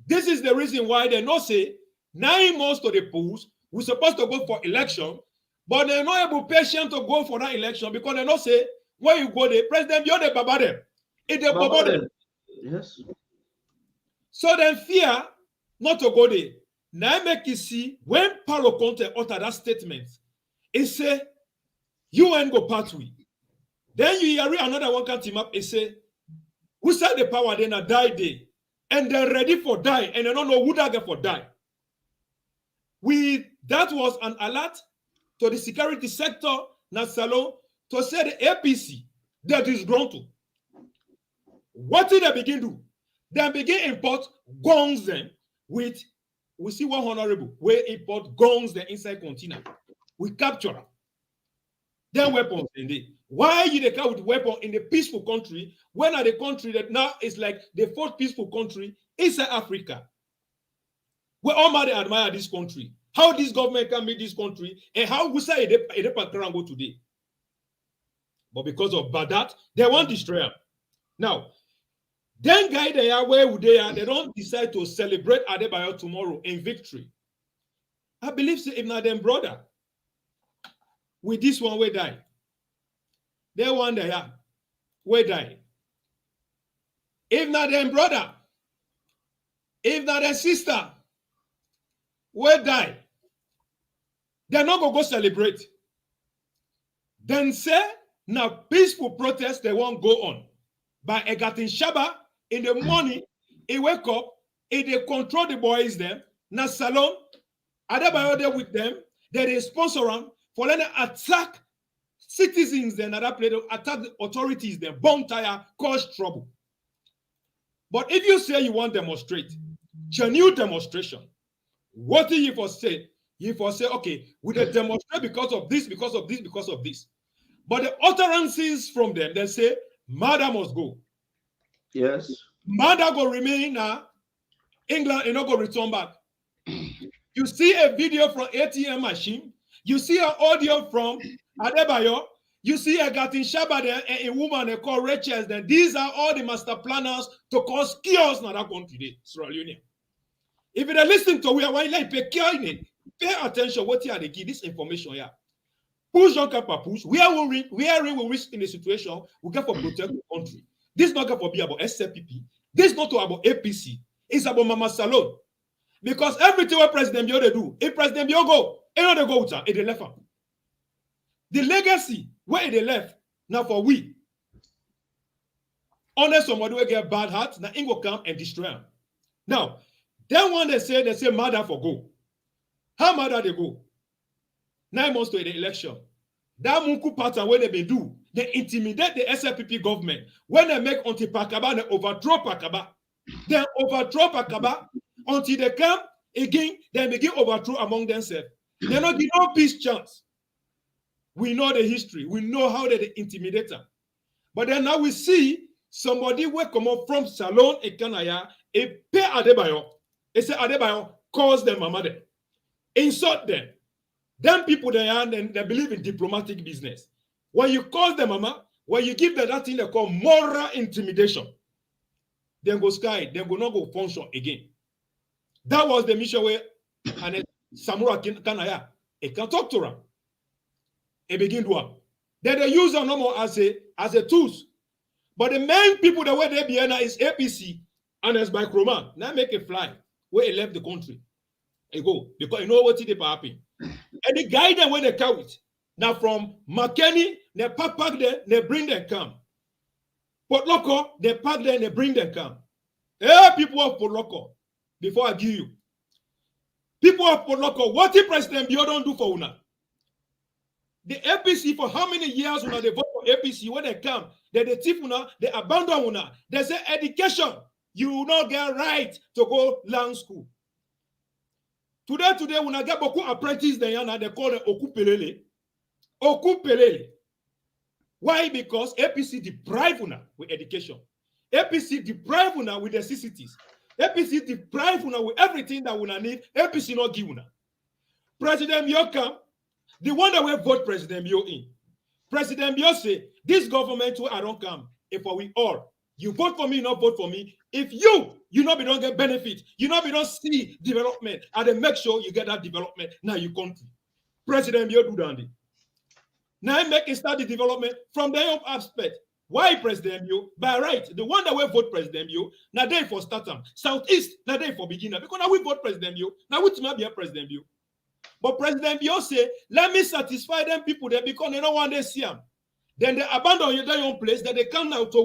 This is the reason why they not say 9 months to the polls, we're supposed to go for election, but they're not able patient to go for that election because they not say when you go there, president, you're the baba them. It's the baba them. Yes. So then fear not to go there. Now make you see when Paulo Conte uttered that statement, he say, you ain't go pathway. Then you hear another one can team up, he say, who said the power then a die day? And they're ready for die, and they don't know who that get for die. That was an alert to the security sector, Salon, to say the APC that is grown to. What did they begin do? They begin import guns then with, we see one honorable, we import guns then inside container. We capture them. Then weapons in there. Why you they come with weapon in a peaceful country when are the country that now is like the fourth peaceful country inside Africa? We all admire this country. How this government can make this country and how we say it go today. But because of that, they want to destroy them. Now, then guy they are where they are, they don't decide to celebrate ADEBAYOR tomorrow in victory. I believe so, if not them brother, with this one we die. They one they are, we die. If not them brother, if not their sister, we die. They're not going to go celebrate. Then say, now peaceful protest, they won't go on. By Egarton Shabba, in the morning, he wake up, he they control the boys them, now Salon, ADEBAYOR there with them, they sponsor them, for them to attack citizens then that play to attack the authorities then, bomb tire, cause trouble. But if you say you want to demonstrate, genuine demonstration, what do you for say? You for say, okay, we demonstrate because of this, because of this, because of this. But the utterances from them, they say, Maada must go. Yes. Maada go remain in England and not go return back. You see a video from ATM Machine. You see an audio from ADEBAYOR. You see Egarton Shabba there, a woman they call Rachel. Then these are all the master planners to cause chaos in that country, Sierra Leone. If you listen to we are like pay attention what you are they give this information here. Push on cap push. We will risk in a situation we get for protect the country. This is not going to be about SLPP. This is not about APC. It's about Mama Salon. Because everything what President Bio they do, if President Bio go, they go out and they left them. The legacy where they left now for we. Unless somebody will get bad heart, now he go come and destroy them. Now, then when they say Maada for go. How Maada they go? 9 months to the election. That Munku pattern where they be do, they intimidate the SLPP government. When they make anti-Pakaba, they overthrow Pakaba. Then overthrow Pakaba until they come again, they begin overthrow among themselves. They not give no peace chance. We know the history. We know how they intimidate them. But then now we see somebody will come up from Salon and Kanaya and pay ADEBAYOR. They say ADEBAYOR calls them mama them. Insult them. Them people they are, they believe in diplomatic business. When you call them mama, when you give them that thing they call moral intimidation, then go sky, then go not go function again. That was the mission where and Samura Kamara, it can talk to them. It begin to them. Then they use them no more as a tools. But the main people that were there behind is APC and Ernest Bai Koroma. Now make it fly where he left the country. He go because you know what did happen. And the guy then when they come with now from McKinney, they pack there, they bring them come. Port Loco, they pack there, they bring them come. Hey, people of Port Loco, before I give you. People of Port Loco, what did President Bio don't do for Una? The APC for how many years Una they vote for APC when they come, they thief Una, they abandon Una. They say education, you will not get right to go land school. Today, when I get beaucoup apprentices, they call it Okupelele. Okupelele. Why? Because APC deprive una with education. APC deprive una with necessities. APC deprive una with everything that una need. APC not give una. President Bio come, the one that will vote President Bio in. President Bio say, this government where I don't come, if we all, you vote for me, not vote for me. If you not be don't get benefit, you not be don't see development, and then make sure you get that development now you country. President Bio do that. Now make it start the development from their own aspect. Why President Bio? By right, the one that will vote President Bio, now they for startum. Southeast, now they for beginner. Because now we vote President Bio. Now we might be a President Bio. But President Bio say, let me satisfy them people there because they don't want to see them. Then they abandon their own place, then they come now to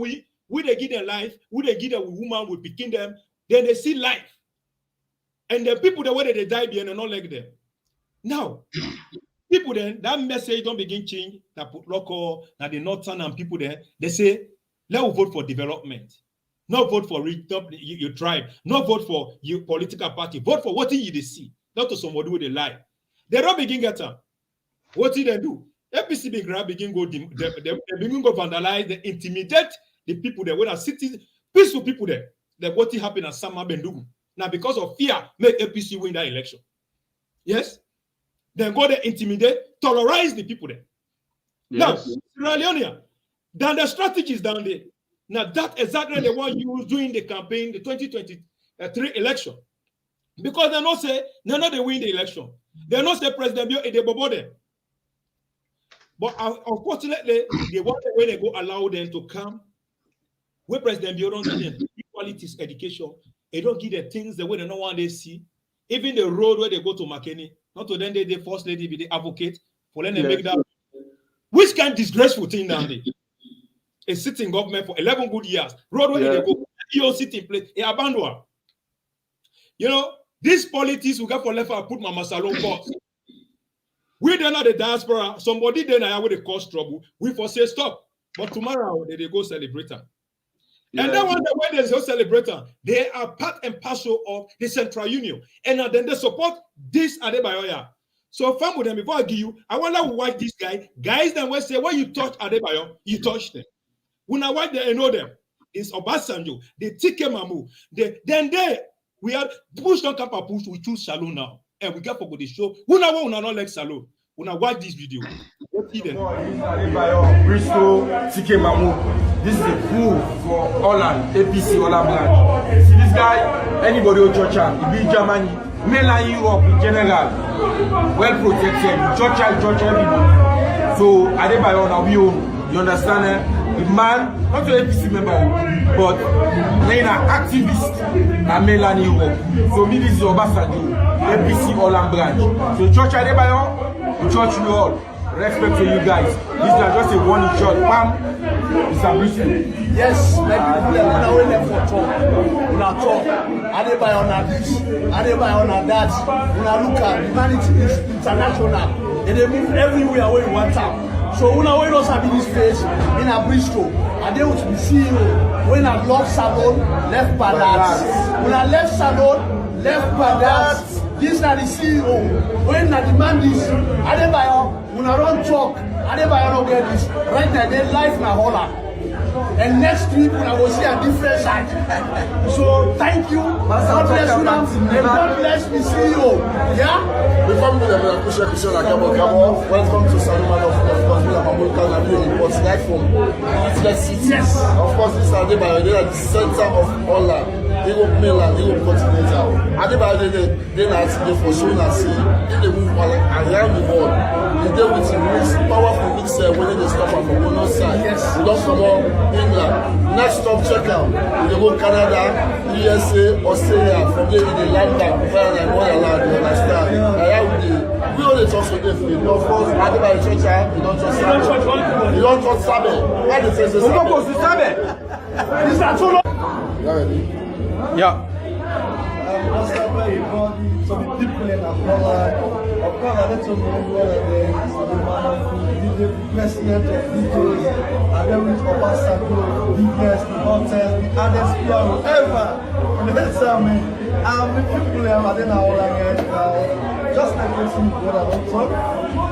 we they give them life, we they give them woman, we picking them, then they see life. And the people the way they die behind and not like them. Now, people then, that message don't begin change, that put local, that the northern and people there, they say, let's vote for development. Not vote for your tribe, not vote for your political party, vote for what you see, not to somebody with a lie. They don't begin get up. What did they do? APC begin go vandalize, they intimidate the people there, whether cities, peaceful people there. Like what happened at Sama Bendugu. Now, because of fear, make APC win that election. Yes? Then go there, intimidate, terrorize the people there. Yes. Now, Sierra Leone, then the strategies down there. Now, that exactly the one you doing the campaign, the 2023 election. Because they not say, they win the election. They not say President Bio ADEBAYOR them. But unfortunately, they want the way they go allow them to come. Where President Bio don't give them equality education, they don't give them things the way they don't want to see. Even the road where they go to McKinney, not to then they first lady be the advocate for them to make that. Which kind of disgraceful thing down there? A sitting government for 11 good years. Road where they go, you sit in place, they abandon. You know, these politics we got for left, I put Mama Salon first. We then are the diaspora. Somebody then I would cause trouble. We for say stop. But tomorrow they go celebrate them. And then when they go celebrate them, they are part and parcel of the Central Union. And then they support this ADEBAYOR. So fam with them before I give you, I wonder why this guys then will say when you touch ADEBAYOR, you touch them. When I watch them, I know them. It's Obasanjo, the Tike Mamu. We are push don't come push, we choose Shalom now. And we get for the show. Who not like Shalom? When I watch this video, what he then? Bristol, Tike Mamu. This is a coup for Holland, APC Holland branch. See this guy, anybody who church he be Germany, mainland Europe in general, well protected, church everybody. So ADEBAYOR now we own. You understand? The man, not an APC member, but they are an activist in mainland Europe. So me this is Obasanjo, APC Holland branch. So church ADEBAYOR, the church you all. Respect to you guys. This is just a one shot. Bam! It's a blessing. Yes, like people are only left for talk. Una talk. ADEBAYOR on this. ADEBAYOR on that. Una look at humanity is international. And they move everywhere where you want them. So una we don't have this face in a Bristol. And they would be CEO. When I love salon, left balance. Una left salon, left balance. This is the CEO. When I demand this, ADEBAYOR. When I don't talk, ADEBAYOR don't get this. Right now, their life na Holland. And next week, when I will see a different side. So, thank you. God bless you, and God bless the CEO. Yeah? Before we do the question like Kargbo, welcome to Samura Kamara Bio reports live from East City. Yes. Of course, this is ADEBAYOR. They are the center of Holland. Europe mainland, Europe continental. ADEBAYOR they are asking for showing us if they move around the world. They deal with mix, powerful mixer when they stop from one side. Yes. We don't come on England. Next stop check out. We go Canada, USA, Australia. From there they land back, and Wonderland. You understand? We only talk to them. Of course, ADEBAYOR church, they don't just Sabe. They don't just Sabe. Why they say Sabe? Who goes to Sabe? This is too long. You ready? Yeah. Some people in Angola, of course, I let you know one of the president of details, and then with Obasanjo, biggest, the hottest, the hardest PR ever. Let's the people in Angola, just like you see what I don't talk,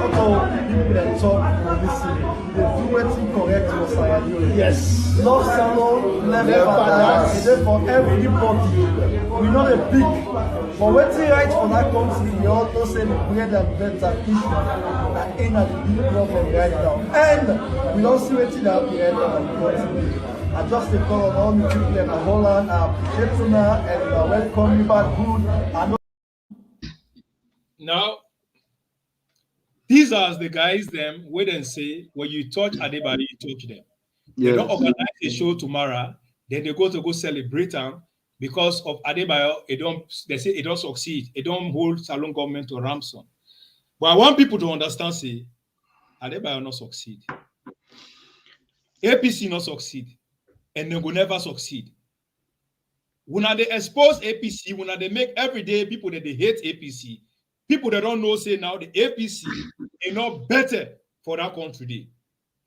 although people that talk, listen, they do everything correct for Sierra. Yes. Love salon, never balance, it's there for everybody. We know the big. But waiting right for that country, we also say the bread and better issue that ain't at the big problem right now. And we don't see waiting that right now in the country. I just call on all the people in Holland, I appreciate you now, and welcome you back good. Now, these are the guys them wait and say when you touch ADEBAYOR, you touch them. They don't organize a show tomorrow, then they go celebrate them because of Adebayo. They say it don't succeed. It don't hold Salon government to ransom. But I want people to understand, say, Adebayo not succeed. APC not succeed. And they will never succeed. When they expose APC, when they make everyday people that they hate APC, people that don't know say now the APC is not better for that country.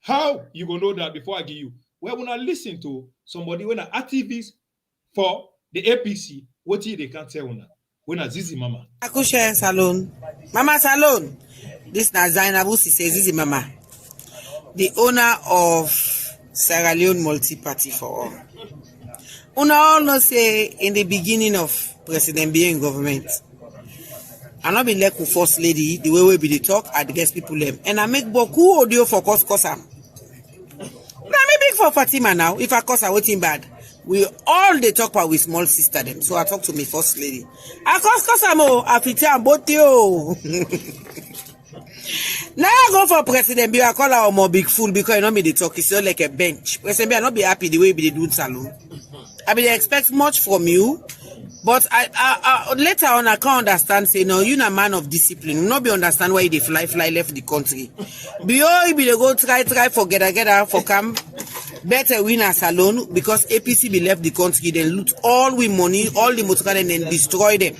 How you gonna know that before I give you? Well, when I listen to somebody when an activist for the APC, what they can't tell when I Zizi Mama. Akushe Salon. Mama Salon. This na Zainabu says Zizi Mama. The owner of Sierra Leone Multi-Party for All. Una all know say in the beginning of President Bio in government, I not be like with first lady, the way we be the talk, I guess people them. And I make beaucoup audio for cause am. Now me big for Fatima now. If I cause I waiting bad, we all they talk about with small sister them. So I talk to me first lady. I cause am I fit am both you. Now I go for President Bio, I call her more big fool because you know me they talk. It's not like a bench. President Bio, I not be happy the way we do salon. I mean, they expect much from you, but I later on I can't understand. Say no, you're a man of discipline. You not be understand why they fly left the country. Bio be they go try for get for camp. Better win a salon because APC be left the country. Then loot all we money, all the motor and then destroy them.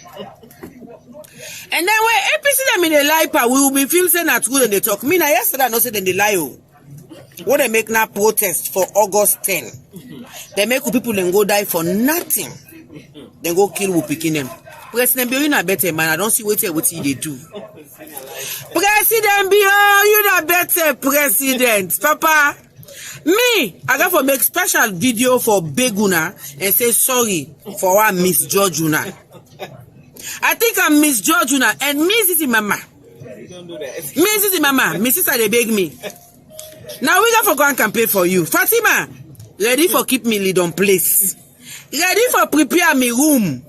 And then when APC them in the lie, we will be feel saying that good and they talk. Me now yesterday I know say then they lie. What they make now protest for August 10. They make people then go die for nothing. Then go kill who picking them. President Bio, you not better man. I don't see what they do. President Bio, you not better president. Papa, me, I got to make special video for Beguna and say sorry for what misjudge you now. I think I misjudge you now. And me, Sisi Mama. Me, Sisi Mama. Me, sister, they beg me. Now we got for go and campaign for you. Fatima, ready for keep me lead on place. Ready for prepare me room.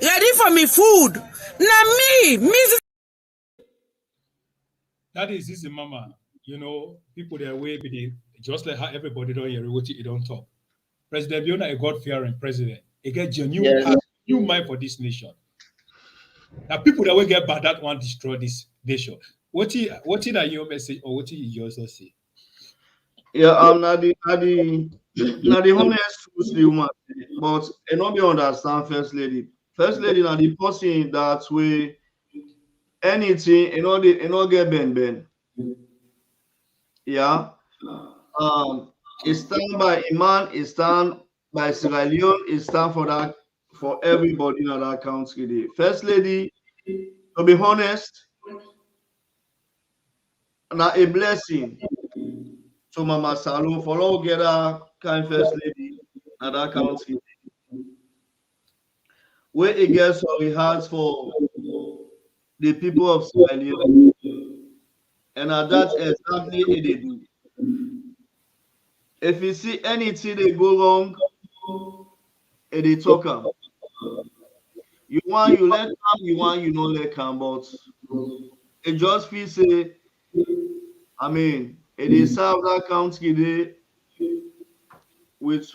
Ready for me food. Now me. That is Zizi Mama. You know, people their way with it, just like how everybody don't hear what you don't talk. President Biona a God-fearing president. He get genuine new mind for this nation. Now people that will get bad that want to destroy this nation. What is your message or what you also say? Yeah, not the honest truth, the woman, but and not be understand first lady. First lady, now the person that way anything and not get ben. Yeah. It stand by Iman, it stand by Sierra Leone, it stand for that for everybody in that country. First lady, to be honest, now a blessing to Mama Salon for all get a kind first lady in that country. Where it gets what we has for the people of Sierra Leone. And that's exactly what they do. If you see anything they go wrong, they talk them. You want you let them, you want you don't let them, but it just feels say, I mean, it is serve that country there with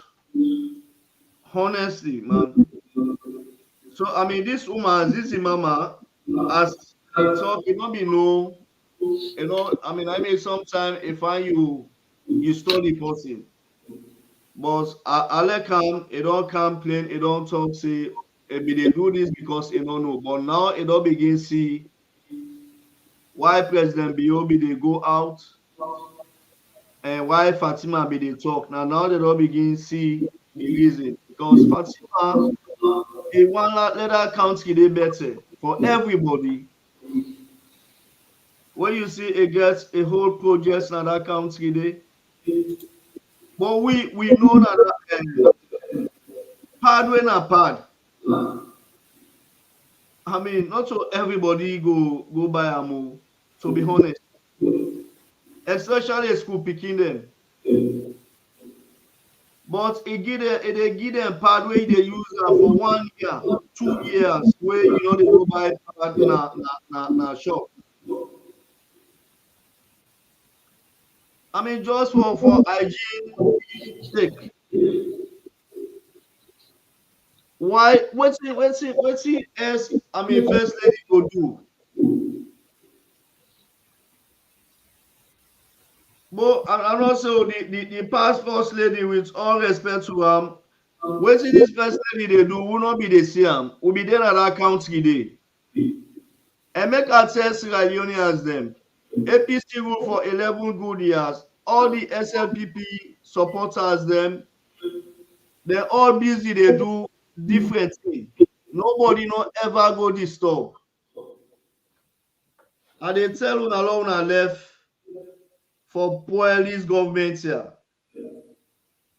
honesty, man. So I mean, this woman, this Mama, as I talk, it not be no, you know. I mean, sometimes if you study person, but I let come, it don't complain, it don't talk, say, they do this because it don't know. But now it don't begin see why President Biobi they go out and why Fatima be they talk. Now they don't begin see the reason because Fatima they want let that country they better for everybody. When you see it gets a whole project in that country they. But we know that pad when a pad. I mean, not so everybody go buy a move, to be honest. Especially school picking them. But they give them pad where they use for 1 year, 2 years, where you know they go buy pad na shop. I mean, just for hygiene sake. Why? What's it else? I mean, first lady go do. But and also the past first lady, with all respect to wetin this first lady they do will not be the same. Will be there at that country day. And make her tell Sierra Leoneans them. APC rule for 11 good years. All the SLPP supporters them, they all busy. They do different things. Nobody no ever go disturb. And they tell una left for police government here.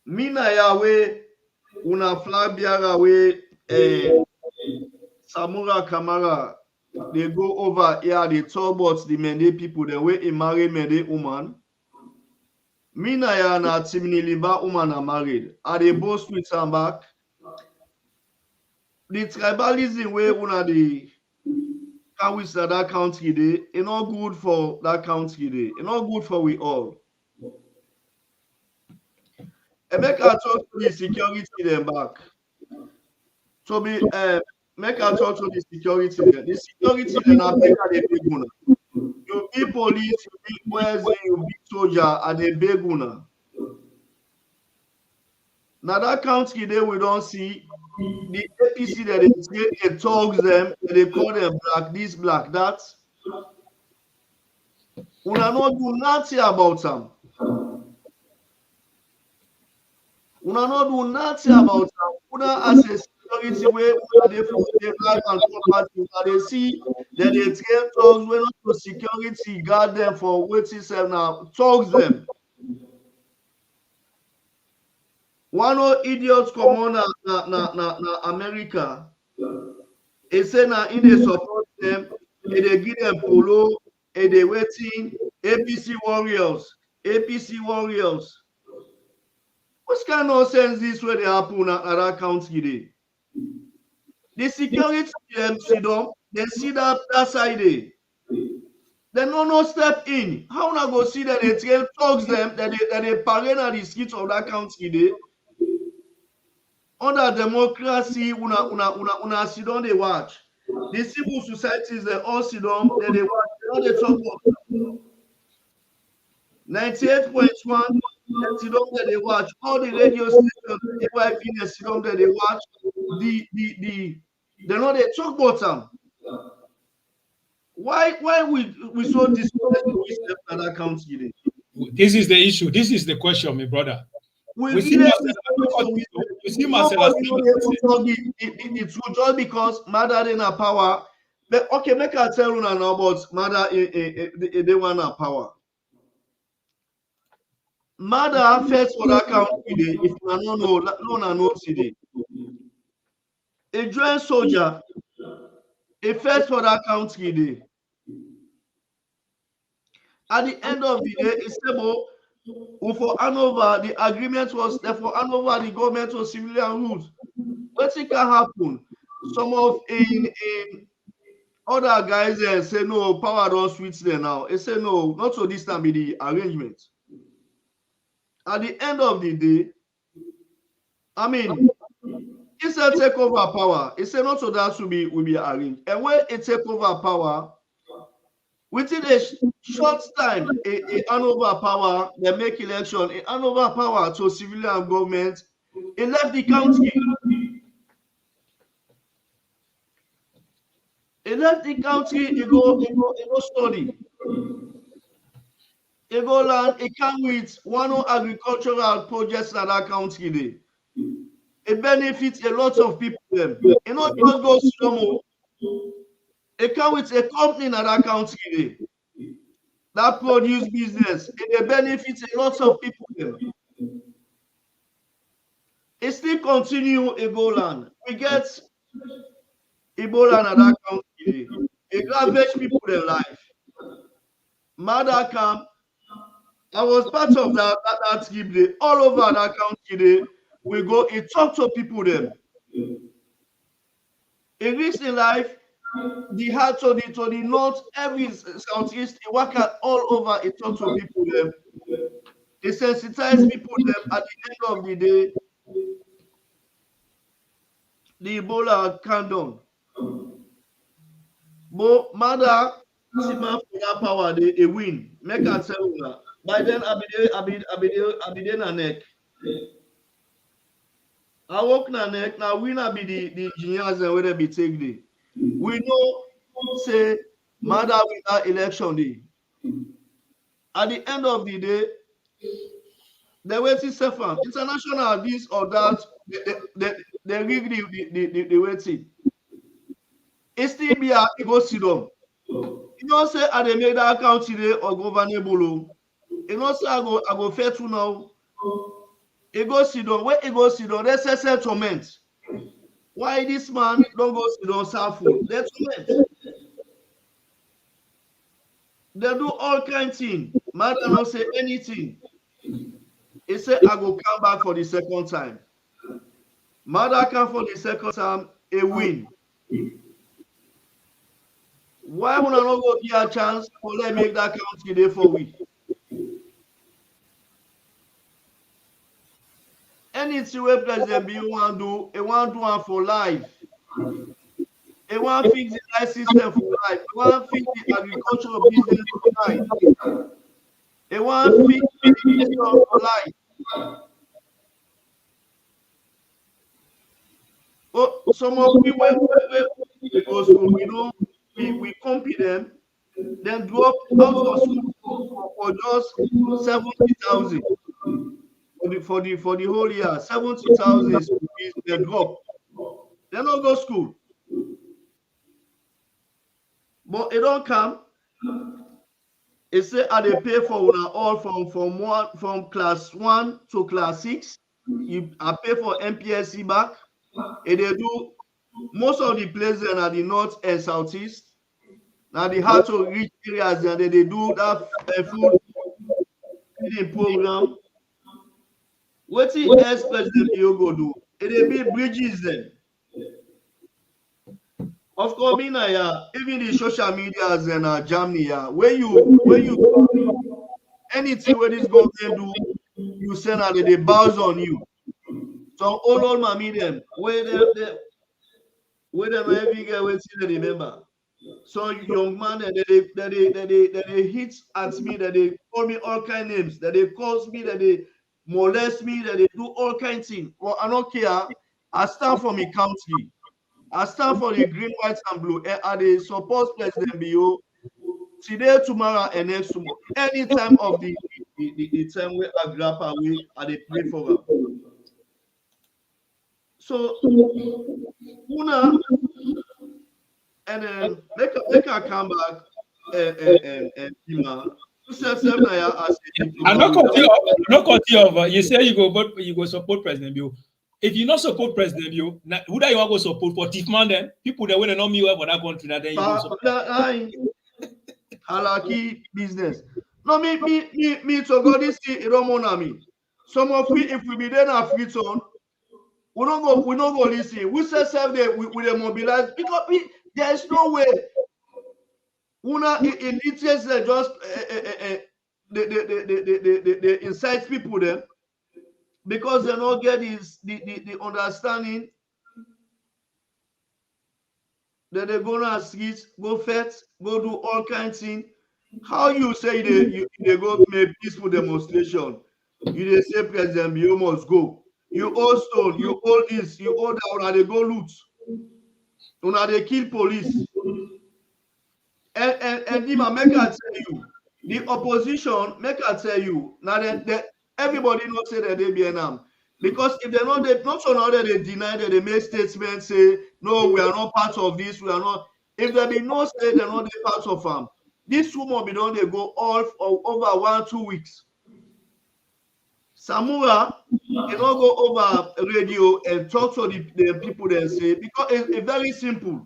Me na ya we una flag bearer we Samura Kamara, they go over here, they talk about the Mende people, the way he married Mende woman. Me na ya na Timini Liba woman are married. Are they both with and back? The tribalism way una the can we say that country day, it's not good for that country day. It's not good for we all. And make her talk to the security them back. So make her talk to the security them. The security them are big at the big una. You be police, you be where's you be soldier at the big una. Now that country day we don't see the APC that they talk them, they call them black, this, black, that. Una not do nothing about them. Una not do nothing about them. Una as a security way, una they for the life and property. Una they see that they train talks when not to security guard them for waiting them now. Talks them. One of idiots come on na America. He say na in they support them, and they give them polo, and they waiting APC warriors, APC warriors. What kind of nonsense this way they happen at that country day? The security them see them, they see that side day. They no step in. How na go see that they train thugs them that they parade at the streets of that country day? Under democracy, una sit down they watch. The civil societies they all sit down, then they watch. All they talk about 98.1, they sit down there they watch. All the radio stations, AYP they sit down there they watch. They know they talk about them. Why we so disconnect to that country day? This is the issue. This is the question, my brother. We see Marcella. The truth just because Maada in a power. But okay, make I tell you now about Maada they want a power. Maada first for that country day, if you no today. A joint soldier, a first for that country day. At the end of the day, it's about for Hanover, the agreement was for Hanover, the government was civilian rules. What it can happen? Some of in other guys say no, power don't switch there now. They say no, not so this time be the arrangement. At the end of the day, I mean, it's a take over power. It's not so that will be arranged. And when it take over power, within a short time, a Hanover power, they make election, a Hanover power to civilian government, it left the country. It left the country, it go study. It go land, it come with one of agricultural projects in that country there. It benefits a lot of people them. It not just go slow. It come with a company in that country there that produce business. It benefits a lot of people them. It still continue Ebola. We get Ebola in that country. It ravage people their life. Maada camp. I was part of that trip day. All over that country day, we go and talk to people them. In recent life, the heart to the north, every southeast, it work out all over and talk to people them. They sensitize people them at the end of the day. The Ebola calm down. But Mada Sima for that power, they win. Make a tell you. By then, I be there na neck. I walk na neck. Now we na be the engineers and whether be take day. We know say Mada win that election day. At the end of the day, the waiting Sefan, international this or that, they rig the waiting. It's still be a go sit down. You know say I dey make that account today or governable. You know say I go fair to now. He go sit down. Where he go sit down? Let's say settlement. Why this man don't go sit down Southwood? Let's torment. They do all kind of things. Man cannot say anything. He said, I go come back for the second time. Mother come for the second time, a win. Why would I not go give a chance for let make that count today for we? Anything where President Bio want to do, he want to do it for life. He want to fix the life system for life. He want to fix the agricultural business for life. He want to fix the education for life. Oh, some of we went because we know we compete them, then drop out of school for just 70,000 for the whole year. 70,000 is the drop. They don't go school, but it don't come. It say I they pay for una all from class 1 to class 6. I pay for MPSC back. And they do most of the places are the north and southeast. Now the hard to reach areas and they do that food feeding program. What else President Yogo do? And they build bridges then. Of course, even the social medias and Germany, when you anything where this government do, you send out they bounce on you. So all mommy them where them every girl will see they remember. So young man that they hit at me, that they call me all kind of names, that they cause me, that they molest me, that they do all kind of things. Well, I don't care. I stand for my country. I stand for the green, white, and blue. And I they support President Bio today, tomorrow, and next tomorrow. Any time of the time where I grab away, I they pray for them. So, Una, and then make her come back and Pima. I'm not continue. You say you go support President Bio. If you not support President Bio, who do you want to support for thief man then? People that will not me for that country that then you go support. Halaki business. No, me to go this thing, it don't want me. Some of we, if we be there at Freetown, we don't go listen. We say self there we mobilize because there is no way. Una in interest just the incite people there because they don't get the understanding that they're gonna street, go fet, go do all kinds of things. How you say they go make peaceful demonstration? You they say President Bio must go. You all stone, you all this, you all that, una they go loot. Una they kill police. And Dima, make I tell you, the opposition, make I tell you, now that everybody not say that they be an arm. Because if they're not so now that they deny that they make statements, say, no, we are not part of this, we are not. If there be no state, they're not a part of them. This woman be done, they go all over 1-2 weeks. Samura, you don't go over radio and talk to the people that say, because it's very simple.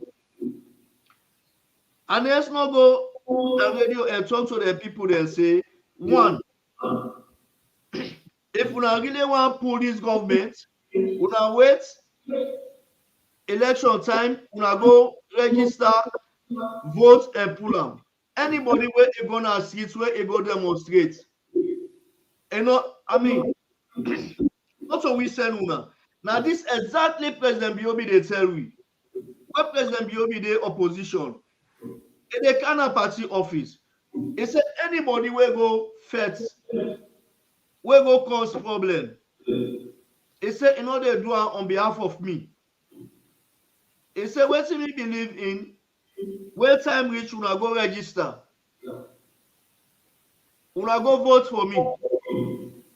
And let's not go on radio and talk to the people that say, one, if we really want to pull this government, we wait election time, we go register, vote, and pull them. Anybody where you gonna sit, where you go demonstrate. You know, I mean, not so we send una. Now this exactly President Biobi they tell we. When President Biobi they opposition, in the Kana party office, he said anybody will go fet, will go cause problem. He said, in order to do it on behalf of me. He said, what me believe in, when time reach, una go register. Una go vote for me.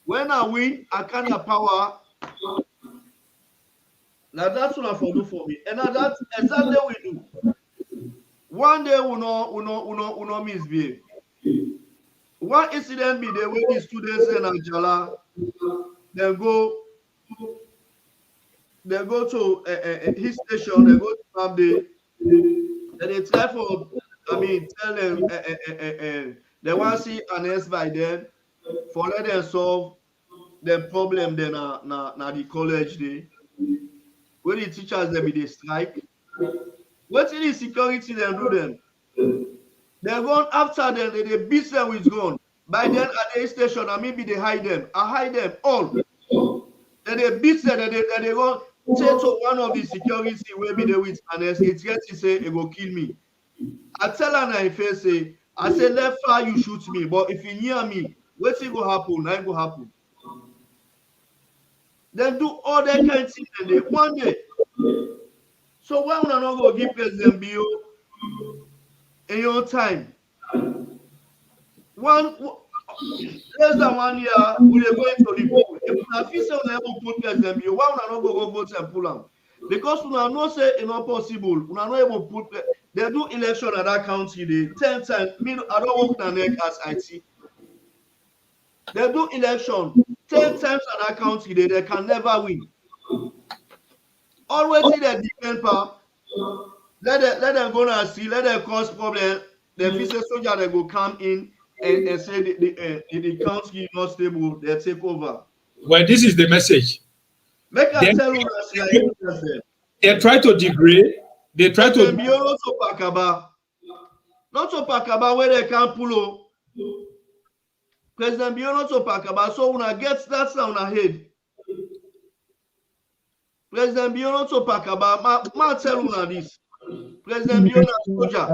When I win, I can have power. Now that's what I for do for me. And now that's exactly what we do. One day we no misbehave. One incident be there when the students in Anjala, they go to his station, they go to Mabde, and they try for, tell them they want to see Ernest Bai then for let them solve the problem then na the college day. When the teachers they be they strike, what is the security they do them? They run after them, they beat them with gun. By then at the station, maybe they hide them. I hide them all. Then they beat them, they run. Say to one of the security will be there with Ernest. It's yet to say it will kill me. I tell her na face say, I say left far you shoot me, but if you near me, what's it go happen? Now it go happen. Then do all that kind of thing and they one day. So why would I not go give President Bio in your time? Less than 1 year, we are going to the poll. If I feel so never put President Bio, why would I not go vote and pull them? Because we are not say it's not possible. We are not able to put. They do election at that county day 10 times. I don't work the neck as IT. They do election 10 times at that county day. They can never win. Always see the different part. Let them go and see. Let them cause problem. The fiscal soldier they go come in and say the county is not stable. They take over. Well, this is the message. Make I tell you that they try to degrade. They try to be not so Pakaba where they can't pull up. President Bio not so Pakaba, so when I get that on our head. President Bio not so Pakaba, ma tell you this. President Bio not soldier.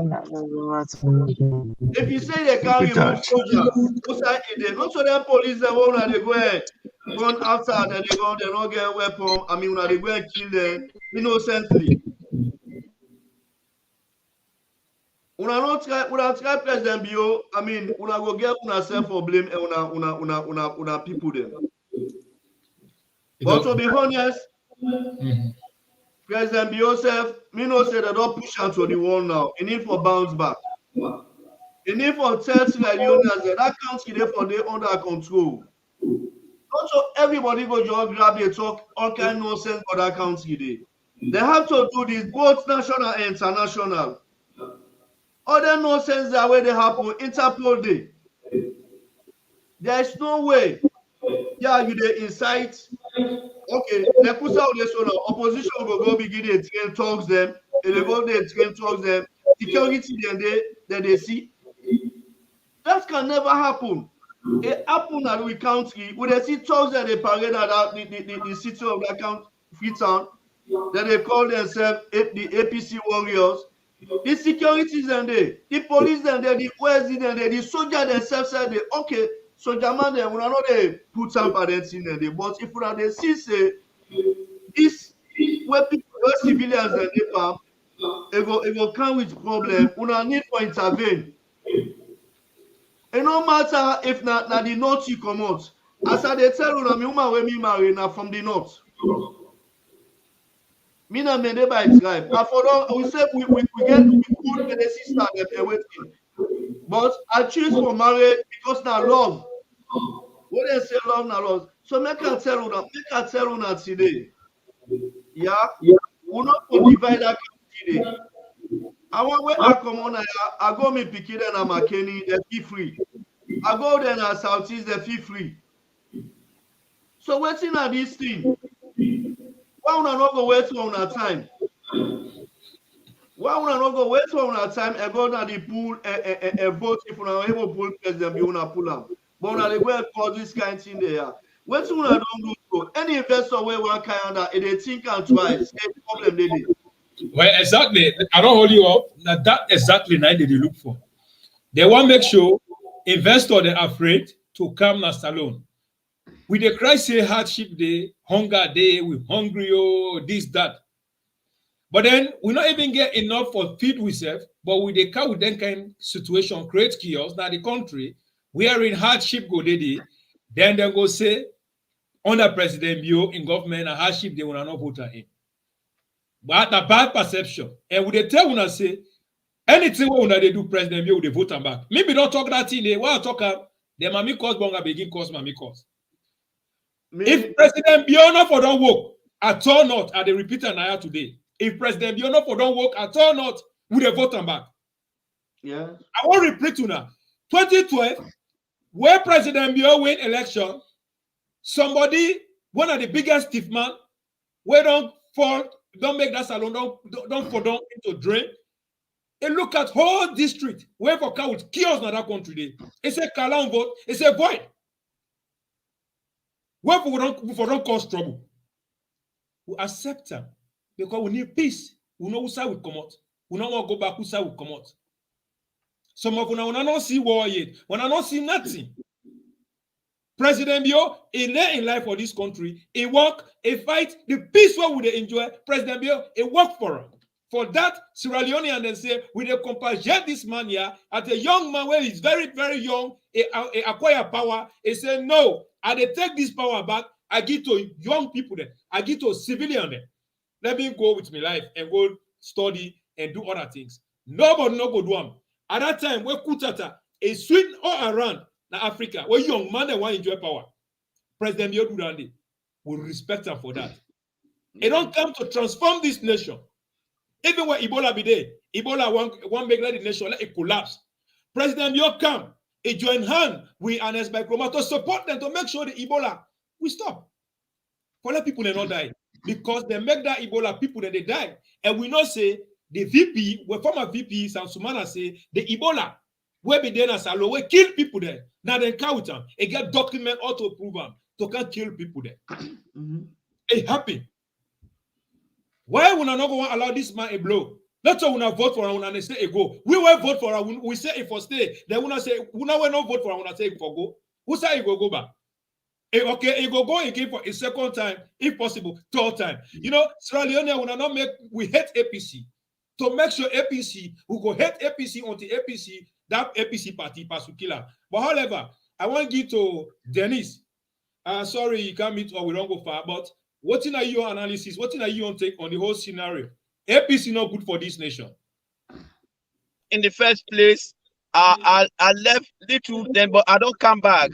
If you say they can't remove soldier, not so them police them when they go run after them, they don't get weapon. When they go and kill them innocently. Una try President Bio, una go get una self for blame and una people them. But to be honest, President Bio self, me no say they don't push out to the wall now. He need for bounce back. He need for tell Leone that country there for they under control. Also, everybody go just grab they talk all kind of nonsense for that country there. They have to do this both national and international. Other nonsense that way they happen, Interpol day. There is no way. Yeah, you dey incite. Okay, they put out this one. Opposition will go begin to train talks them. They go there train talks them. Security then they see. That can never happen. It happen at we country. When they see talks that they parade at the city of that country, Freetown, then they call themselves the APC warriors. The securities and the police and the OSD and the soldier themselves said they okay, soldier man them we not they put some parents in there. But if we they see say this where people where civilians and they farm, it will come with problem. We need to intervene. It no matter if not the north you come out. As I they tell you, me woman when me marry now from the north. Me na made by tribe. And for that, we say we good sister everything. But I choose for marriage because now love. What they say love now love. So make I tell you now today. Yeah, we not to divide that today. I want where I come on, I go me Pikin and Makeni, they feel free. I go then at Southeast, they feel free. So waiting at this thing. Why would I not go wait for our time? Why would I not go wait for our time and go to the pool and vote if we are able to pull President Biona pull up? but now they go for this kind of thing there. What you don't do so? Any investor where one kind of that, they think and twice. Same problem they did. Well, exactly. I don't hold you up. Now that exactly now they look for. They want to make sure investors are afraid to come na salon. With the crisis, hardship day, hunger day, we hungry, oh, this, that. But then we not even get enough for feed we serve, but with the car with that kind of situation, create chaos. Now the country, we are in hardship go day, then they go say, under President Bio in government, and hardship they will not vote in. But a bad perception. And with the tell when say, anything when they do President Bio, they vote them back. Maybe don't talk that thing, they want to talk about, the mommy cause bonga begin cause mommy cause. If President Bio not for don't work, at all not, at the repeater now today. If President Bio not for don't work, at all not, would they vote them back? Yeah. I want to repeat to now. 2012, where President Bio win election, somebody, one of the biggest thief man, where don't fall, don't make that salon, don't fall down into drain. And look at whole district, where for car with chaos in that country. It's a Kalan vote, it's a void. Where for don't cause trouble. We accept them because we need peace. We know who side will come out. We don't want to go back who side will come out. Some of you now not see war yet. When I not see nothing. President Bio, he lay in life for this country. He work, he fight, the peace what would they enjoy. President Bio, he work for him. For that, Sierra Leone and they say, we they compagine this man here at a young man where he's very, very young, he acquire power. He say, no, I they take this power back. I give to young people there. I give to civilian there. Let me go with my life and go study and do other things. Nobody no go do them. At that time, where Kutata is sweet all around na Africa, where young man that want to enjoy power. President Bio Durande will respect her for that. It don't come to transform this nation. Even when Ebola be there, Ebola one make the nation let it collapse. President Bio come, he join hand with Ernest Bai Koroma to support them to make sure the Ebola will stop. For let people not die. Because they make that Ebola people that they die. And we know say the VP, where former VP Samura say the Ebola where be there as we kill people there. Now they count them. They get document auto prove them to can kill people there. It happen. Why would I not go allow this man a blow? That's why we not vote for him and they say a go. We will vote for him. We say it for stay. Then we not say we not vote for him and say it for go. Who say it go back? Okay, it go again for a second time, if possible, third time. You know, Sierra Leone will not make we hate APC. To make sure APC who go hate APC until APC, that APC party pass to kill her. But however, I want to give to Dennis. Sorry, you can't meet or we don't go far, but what are your analysis? What are you on take on the whole scenario? APC not good for this nation. In the first place, I left little then, but I don't come back.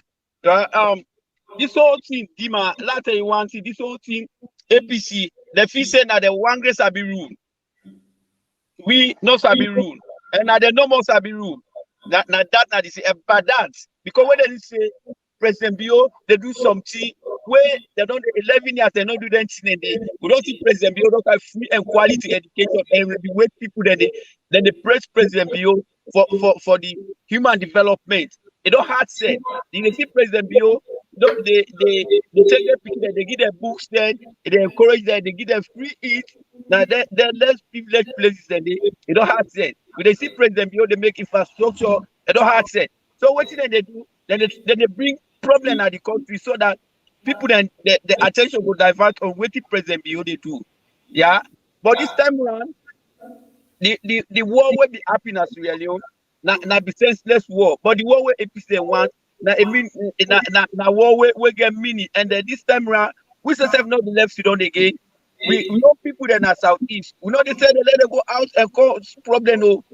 This whole thing, Dima, later you want to see this whole thing, APC, the fee said that the one grace be rule. We no sabi rule. And now the no more sabi rule. That they say about that. Because when they say President Bio, they do something where they don't 11 years, they don't do anything. We don't see President Bio don't have free and quality education and we wait people then they praise President Bio for the human development. It don't hard say. You see President Bio, they take their people, they give them books, then they encourage them, they give them free eat. Now they're less privileged places than they don't hard say. When they see President Bio, they make infrastructure, they don't hard say. So what then they do? Then they bring problem at the country so that people then the attention will divert on what the President Bio they do. Yeah. But this time around, the war will be happening as Sierra Leone. Not be senseless war, but the war where APC want. Now I mean, na war we get mini, and then this time around, we just have not the left Sudan again. We know people that are southeast. We know they say they let them go out and cause problem. No,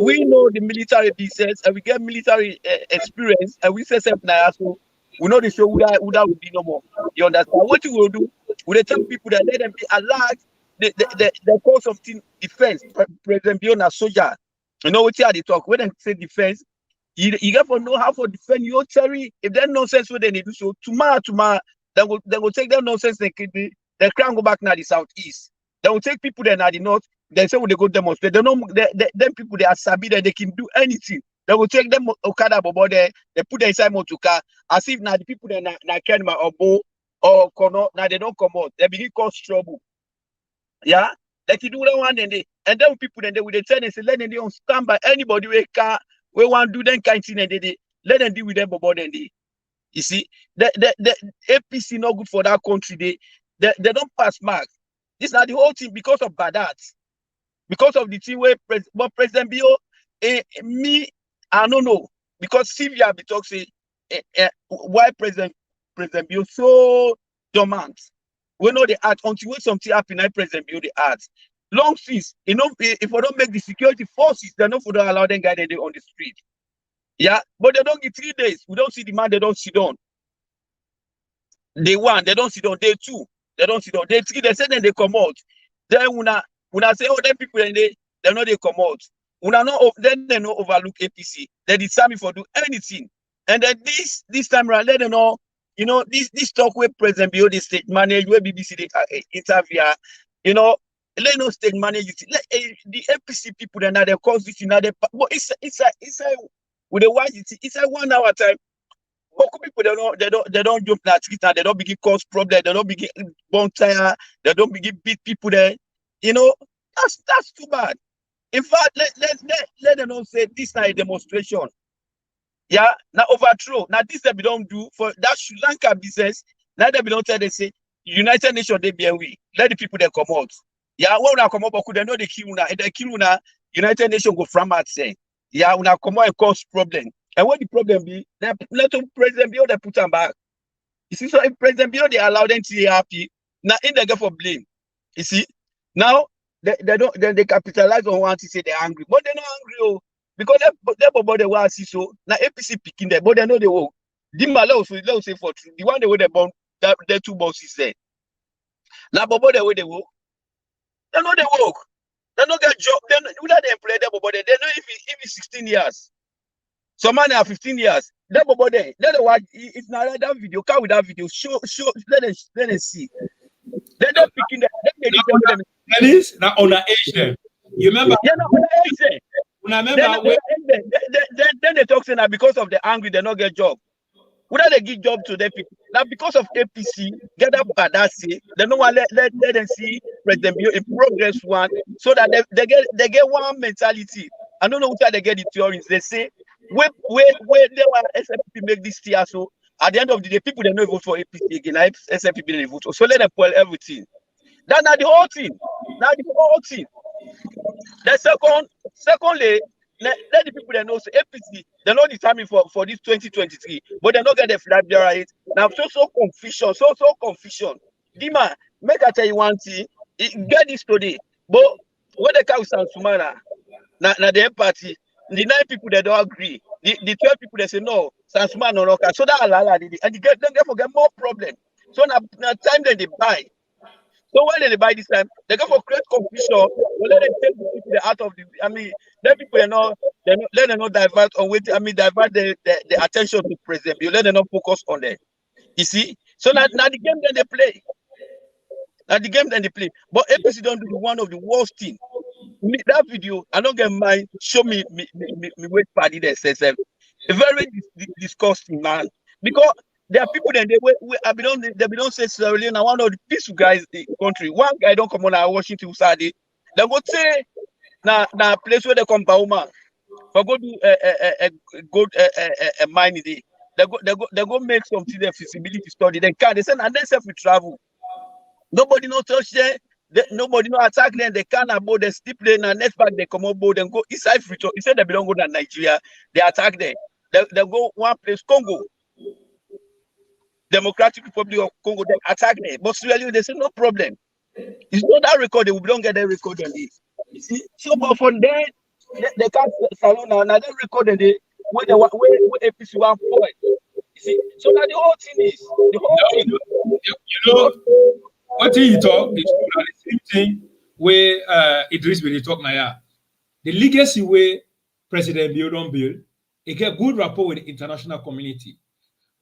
we know the military business, and we get military experience, and we say something now. So we know the show who that would be no more. You understand? What you will do? We they tell people that let them be allowed the cause of defense. President Biona soldier. You know what they talk when they say defense. You got to know how to defend your territory. If that nonsense, what they do so tomorrow, they will take that nonsense. They can't go back now the southeast. They will take people there now the north. They say when they go demonstrate. They know them people they are sabi that they can do anything. They will take them Okada bobo there, they put them inside motoka, as if now the people that na Kenma or Bo or Kono, now they don't come out. They begin cause trouble. Yeah, like you do that one and then people then they will tell them say let them on standby. Anybody we want to do them kind of thing and they let them deal with them bobo then they. You see, the APC not good for that country. They don't pass mark. This is not the whole thing because of Badat. Because of the thing where President Bio, me, I don't know. Because Sylvia be talk say why President Bio so dormant. We know the art until when something happen, I President Bio the art. Long since, you know, if we don't make the security forces, they're not for to allow them guys on the street. Yeah, but they don't give 3 days. We don't see the man, they don't sit down. Day 1, they don't sit down. Day 2, they don't sit down. Day 3, they say then they come out. Then when I say, oh, them people they know they come out. Then they no overlook APC. They decide me for do anything. And then this time around, let them know, you know, this talk with President Bio, the state manager, where BBC they interview, you know, let no state manager. The APC people then they cause this another. But it's with the wise, it's a 1 hour time. But people they don't jump that street and they don't begin cause problem, they don't begin bonfire, they don't begin beat people there. You know, that's too bad. In fact, let them not say this is a demonstration. Yeah, now overthrow. Now this they don't do for that Sri Lanka business. Now they don't tell they say United Nations they be we. Let the people they come out. Yeah, when they come out, but they know they kill una. If they kill una, United Nations go from out say. Yeah, una come out and cause problem. And what the problem be? Let President Bio they put them back. You see, so if President Bio they allow them to be happy, now in they go for blame. You see, now they capitalize on one to say they're angry, but they're not angry, oh, because they want to see so now APC picking them, but they know they will. Dimala let say for true, the one they will they bomb that the 2 bosses there. Now, Bobo the way they work, they know they work. They don't get job. They employ them, but they know if it's 16 years. Some man have 15 years. That bobo there. Let them watch. It's not like that video. Come with that video. Show. Let them see. They're not picking them. Dennis, now on the age them. You remember? Yeah, no, on the age there. Remember? Then they talk saying that because of the angry, they not get job. Would they give job to their people? Now because of APC, get up at that say they don't want let them see President Bio in progress one, so that they get one mentality. I don't know what they get the theories. They say where they want SFP make this tier, so at the end of the day, people they don't vote for APC again. Like SFP they vote. So let them spoil everything. That's not the whole thing. Not the whole thing. The secondly, let the people they know so APC they know the timing for this 2023, but they don't get the flag there right now. So confusion. Dima, make I tell you one thing. Get this today, but when they come with Samura, now the party, the 9 people they don't agree. The 12 people they say no, Samura no local. So that and they forget more problem. So now time then they buy. So when they buy this time, they go for great confusion. But let them take the people out of the. I mean, let people let them not divert or wait. I mean, divert the attention to President. You let them not focus on them. You see. So now the game then they play. Now the game then they play. But APC don't do one of the worst thing. That video, I don't get mine. Show me wait party there says a very disgusting man because. There are people that they don't say Sierra Leone are one of the peaceful guys in the country. One guy don't come on Washington Saturday. They go say na place where they come Bauma. For go do a mine day. They go make something the feasibility study. They say and then self we travel. Nobody no touch them. Nobody no attack them. They can't abode the steep lane and next back they come on board and go inside Freetown. He said they don't go to Nigeria. They attack them. They go one place Congo. Democratic Republic of Congo, they attack them. But really, they say no problem. It's not that record, we don't get that record on it. You see, so but from there, they can't salon now that record on it where APC 1 point. You see, so now the whole thing is the whole thing. You know, what you talk is the same thing where Idris will talk now. The legacy where President Bio don't build, it get good rapport with the international community.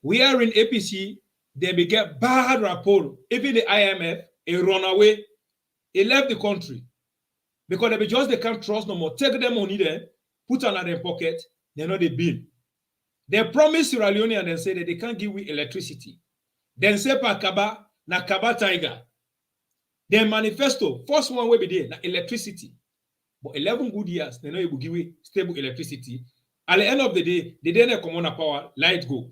We are in APC, they may get bad rapport. Even the IMF, a runaway, he left the country. Because they can't trust no more. Take them money there, put another in pocket, You know the bill. They promise Sierra Leone and then say that they can't give we electricity. Then say pa Kaba, na Kaba Tiger. Their manifesto, first one will be there, na electricity. But 11 good years, they know you will give we stable electricity. At the end of the day, they didn't come on power, light go.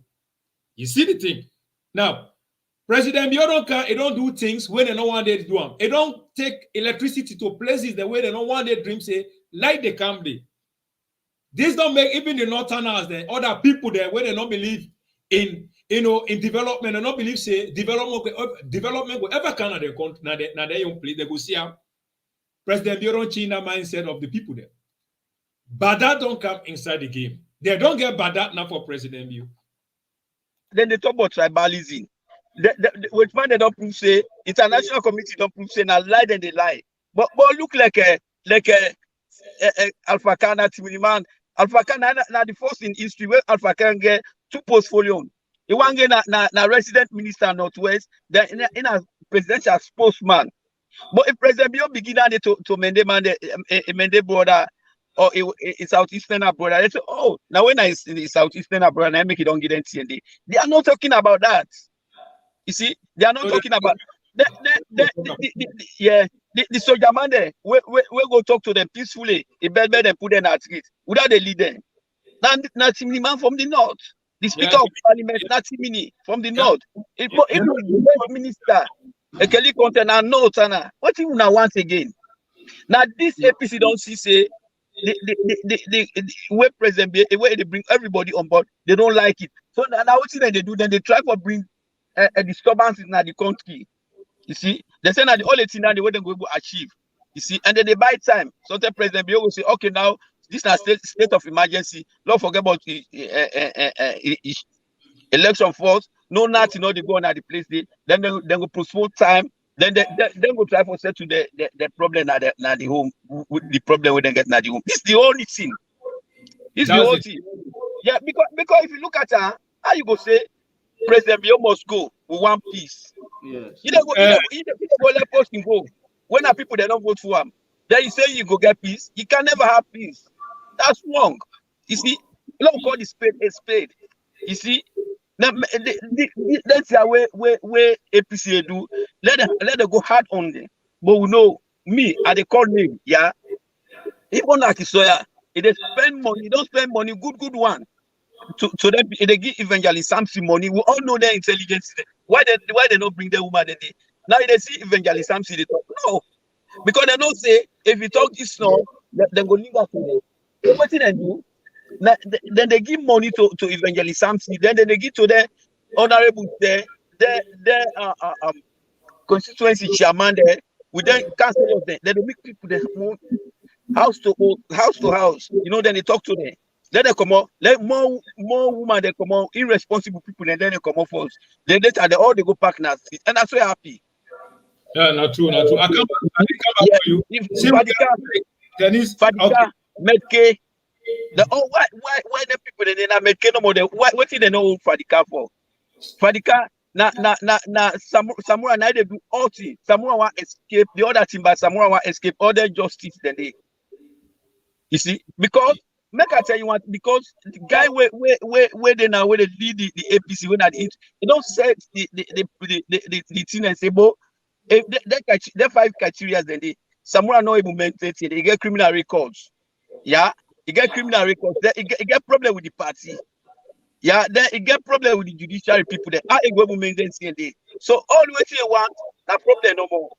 You see the thing? Now, President Bio don't do things when they don't want they do them. They don't take electricity to places the way they don't want their dreams say, like they come there. This don't make even the Northerners there, other people there where they don't believe in in development, they don't believe say development will ever come at their country, na their own place. They go see how President Bio don't change the mindset of the people there. But that don't come inside the game. They don't get bad that now for President Bio. Then they talk about tribalism. Which man they don't prove say international community don't prove say na lie, then they lie. But look like a Alpha Kana Timiniman. Alpha Kana na the first in history where Alpha Kana get 2 portfolio. He want get na resident minister Northwest, then in a presidential spokesman. But if President Bio begin to mende border or a Southeastern brother, they say, oh, now when I in the Southeastern brother, I make it don't get anything. They are not talking about that. You see, they are not talking about the soldier man there. We go talk to them peacefully. A bed and put them at street without the leader. Not Timini man from the north. The Speaker of Parliament, not Timini from the north. If the minister, a Kelly container, no, Tana. What you now once again? Now this APC don't see say the way President the way they bring everybody on board, they don't like it. So now what they do? Then they try to bring a disturbance in the country. You see, they say that the only thing now the way they go to achieve. You see, and then they buy time. So the President Bio will say, okay, now this is state of emergency. Don't forget about election force. No, nothing, no, they go on at the place. Then they go postpone time. Then they go try for settle the problem at the home. The problem when they get at the home. It's the only thing. It's the only thing. Yeah, because if you look at how you go say President Bio must go with one piece. Yes. You don't go let person go. When are people they don't vote for him? Then you say you go get peace. You can never have peace. That's wrong. You see, don't call the spade a spade. You see, that's the way APC do. Let them go hard on them. But we know me at the call name, yeah. Even like Isoya, if they spend money, don't spend money, good one. To them, if they give Evangelist Samson money, we all know their intelligence. Why they not bring the woman that day? Now if they see Evangelist Samson, they talk no, because they don't say if you talk this now, they go leave us to them. So what they do? Then they give money to Evangelist Samson. Then they give to their honorable their constituency chairman there. We then cancel of them. Then they make people there house to house. You know, then they talk to them. Then they come out. Let more women they come out. Irresponsible people and then they come out first. Then later they all they go partners. And I'm so happy. Yeah, not true. I come back to you. Dennis, Fadika, Medke. Why the people they not Medke no more? What did they know Fadika for? Fadika na Samura now they do all things. Samura want escape the other team, but Samura want escape other justice than they. You see, because make I tell you what, because the guy where they now where they lead the APC when at it, they don't set the thing and say, but if they 5 criteria then they Samura no able maintain it, they get criminal records. Yeah, he get criminal records. Then he get problem with the party. Yeah, then he get problem with the judiciary people. Then how he go maintain it? So all the way to want that problem no more.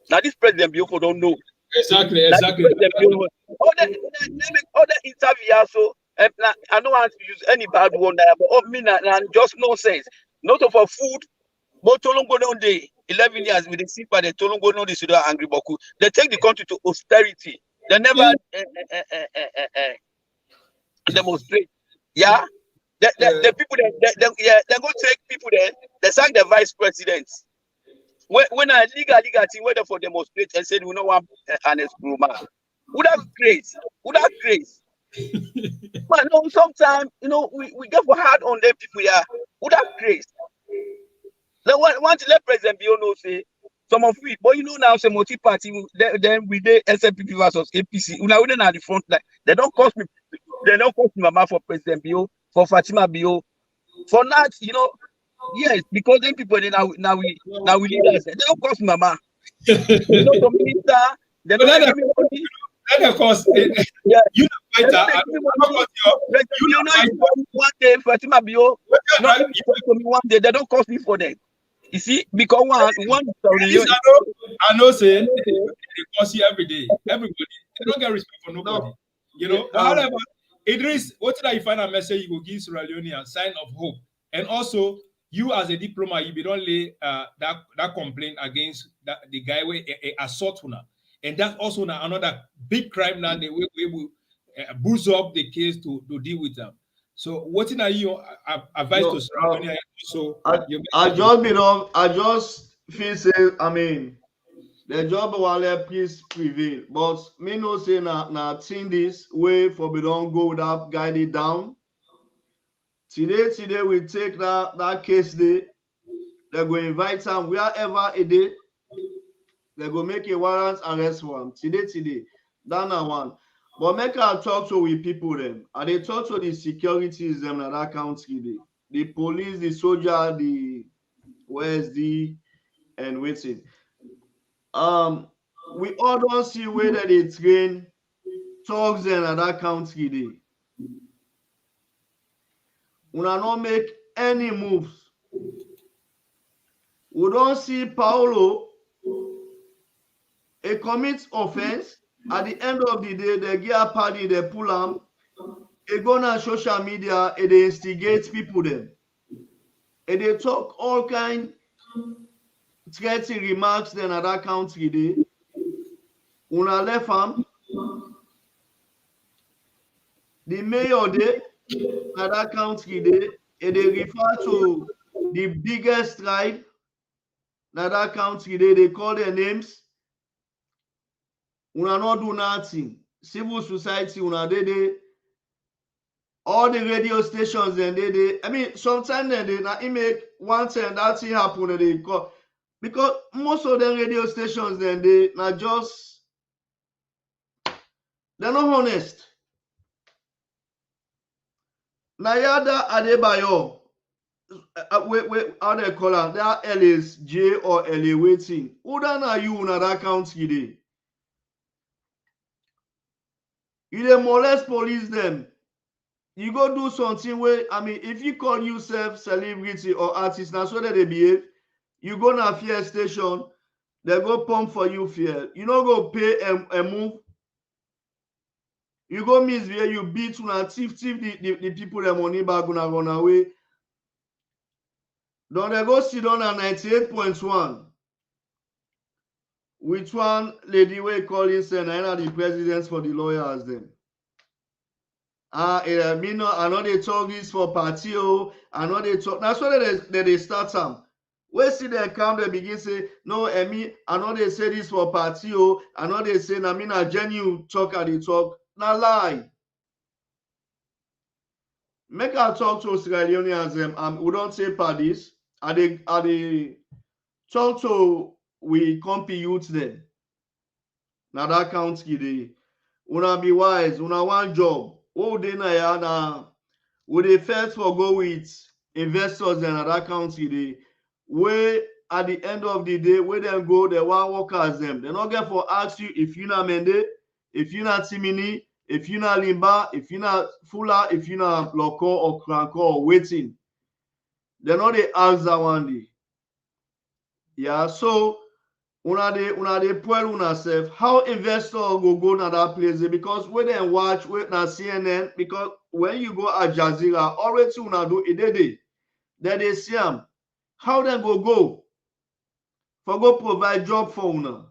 Now this President Bioko don't know. Exactly. Other interview also. I don't want to use any bad one there, but just nonsense. Not for food, but Tolongo down there 11 years with the super the Tolongo no the angry boku. They take the country to austerity. They never demonstrate. Yeah, the people they go take people there. They sack the vice president. When I legal team whether for demonstrate and said we don't want Ernest Bai Koroma. Would have grace. But no, sometimes we get for hard on them people here. Would have grace. Now want to let President Bio know say some of it, but now some multi-party then we did SNPP versus APC. We are at the front line. They don't cause me They don't cost Mama for President Bio, for Fatima Bio. For that, yes, because then people now we leaders. They don't cost Mama. Some minister, they don't give me money. Of course, Yeah. you fighter. One day, Fatima Bio, not to me one day. They don't cost me for them. You see, because one. I know, say they cost you every day. Everybody, they don't get respect for nobody. But however, Idris, what did I find a message you will give Sierra Leone a sign of hope, and also you as a diplomat, you don't lay that complaint against the guy with assault una. And that's also another big crime now. They will boost up the case to deal with them. So, what are you advice to Sierra Leone? So, I just feel say, I mean, the job will peace prevail, but me no say na thing this way for we don't go without guided down. Today we take that case day. They go invite them wherever it is. They go make a warrant arrest for him. Today. That na one. But make I talk to we people them. And they talk to the securities them in that country. The police, the soldier, the OSD, and waiting. We all don't see where that they train thugs in that country. We not make any moves. We don't see Paulo a commit offense. At the end of the day, they get a party, they pull them, they go on social media, and they instigate people them. And they talk all kind threatening remarks then at that country day. Una left them. The mayor day at that country day, and they refer to the biggest tribe at that country day. They call their names. Una not do nothing. Civil society, una they all the radio stations then they I mean sometimes they now make one time that thing happen and they call because most of the radio stations then they not just they're not honest. Nayada ADEBAYOR, how they call them? They are LA's J or LA waiting. Who then are you in that country day? You dey molest police them. You go do something where, I mean, if you call yourself celebrity or artist, that's what they behave. You go na fear station, they go pump for you fear. You no go pay a move. You go misbehave, you beat una thief the people their money back gonna run away. Don't they go sit down at 98.1? Which one lady way calling say na the presidents for the lawyers them? I know they talk this for party. I know they talk. That's why they start them. We see them come, they begin say, no, I know they say this for party. I know they say, I mean, a genuine talk at the talk. Not lie. Make our talk to Sierra Leoneans them. We don't say parties. Are they talk to we compy youth them. Now that country they una be wise, una one job. Oh, they na would they first for go with investors in that country they where at the end of the day where them go they want workers them. They not get for ask you if you not Mende, if you not Timini, if you not Limba, if you not Fula, if you not Loco or Cranko or waiting. They not they ask that one day. Yeah, so una dey pull una self how investor go na that place because when they watch na CNN because when you go Al Jazeera already una do it they see them how them go for go provide job for una.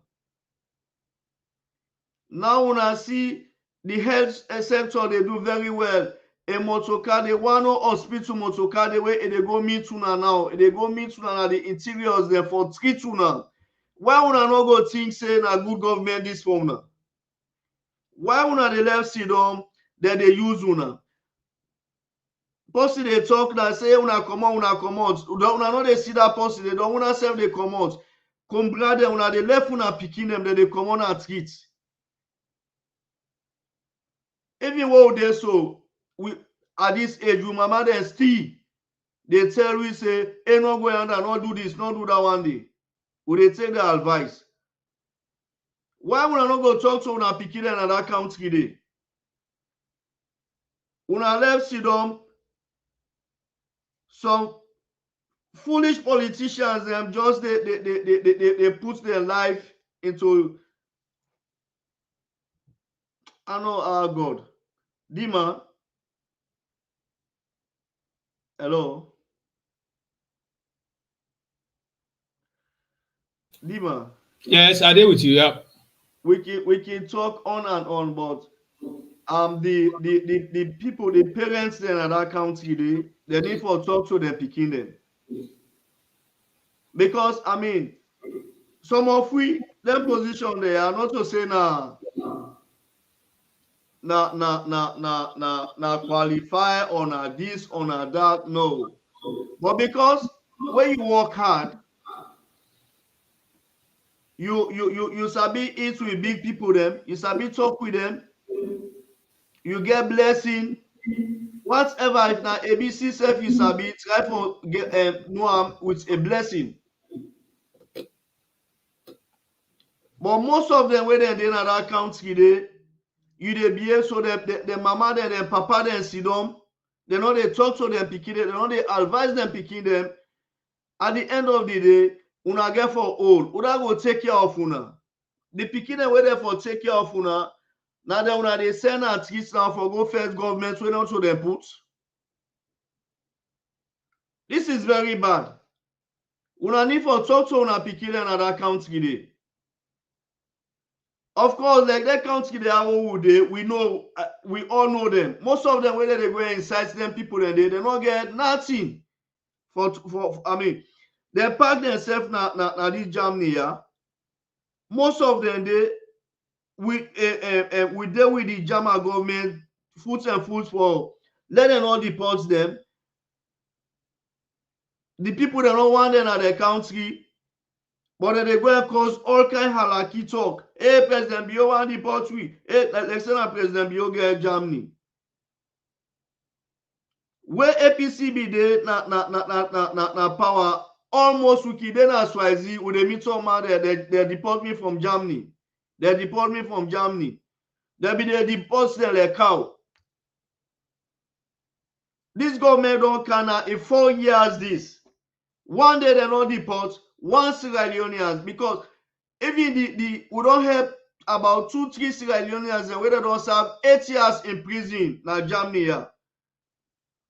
Now una see the health sector they do very well. A motorcar they want no hospital motorcar the way they go meet una now they go meet una the interiors there for treat una. Why una no go think say na good government this for una? Why una the left sit down then they use una? Person they talk that say una come out. Una no they see that person they don't una self they come out. Come brother una they left una picking them then they come on and treat. Even what they so we at this age, we mama then still they tell we say, hey, no go under, not do this, not do that one day. Would they take the advice? Why would I not go talk to una pikin in that country day? Una left sidom, some foolish politicians them just they put their life into I know our God. Dima. Hello. Dima. Yes, I did with you. Yeah. We can talk on and on, but the people, the parents then at that country, they need for talk to them picking them. Because I mean, some of we them position they are not to say na qualify or na this or na that, no. But because when you work hard, you sabi eat with big people them, you sabi talk with them, you get blessing. Whatever if na ABC self you sabi try for get know am with a blessing. But most of them when they in that country they you dey behave so that the mama them, the papa them sit down, they know they talk to them pikin, they know they advise them pikin them. At the end of the day, una get for old, una go take care of una. The pikin them wey dey for take care of una, now then una they send at least now for go first government wey not to them put. This is very bad. Una need for talk to una pikin them at that country day. Of course, like that country they are who they we know, we all know them. Most of them whether they go inside them people and they not get nothing for I mean they pack themselves na this Germany, yeah. Most of them they we deal with the German government foot and foot for let them not deport them. The people that don't want them at their country, but then they go and cause all kind of halaki talk. Hey, President Bio want deport we. Hey, like say na President Bio get Germany. Where APC be there na power almost wiki then as Swazi with the meet some man they deport me from Germany. They deport me from Germany. They be they deport them like cow. This government don't can in 4 years this. One day they don't deport one Sierra Leoneans because even the we don't have about 2-3 Sierra Leoneans and whether they don't serve 8 years in prison now Germany. Yeah.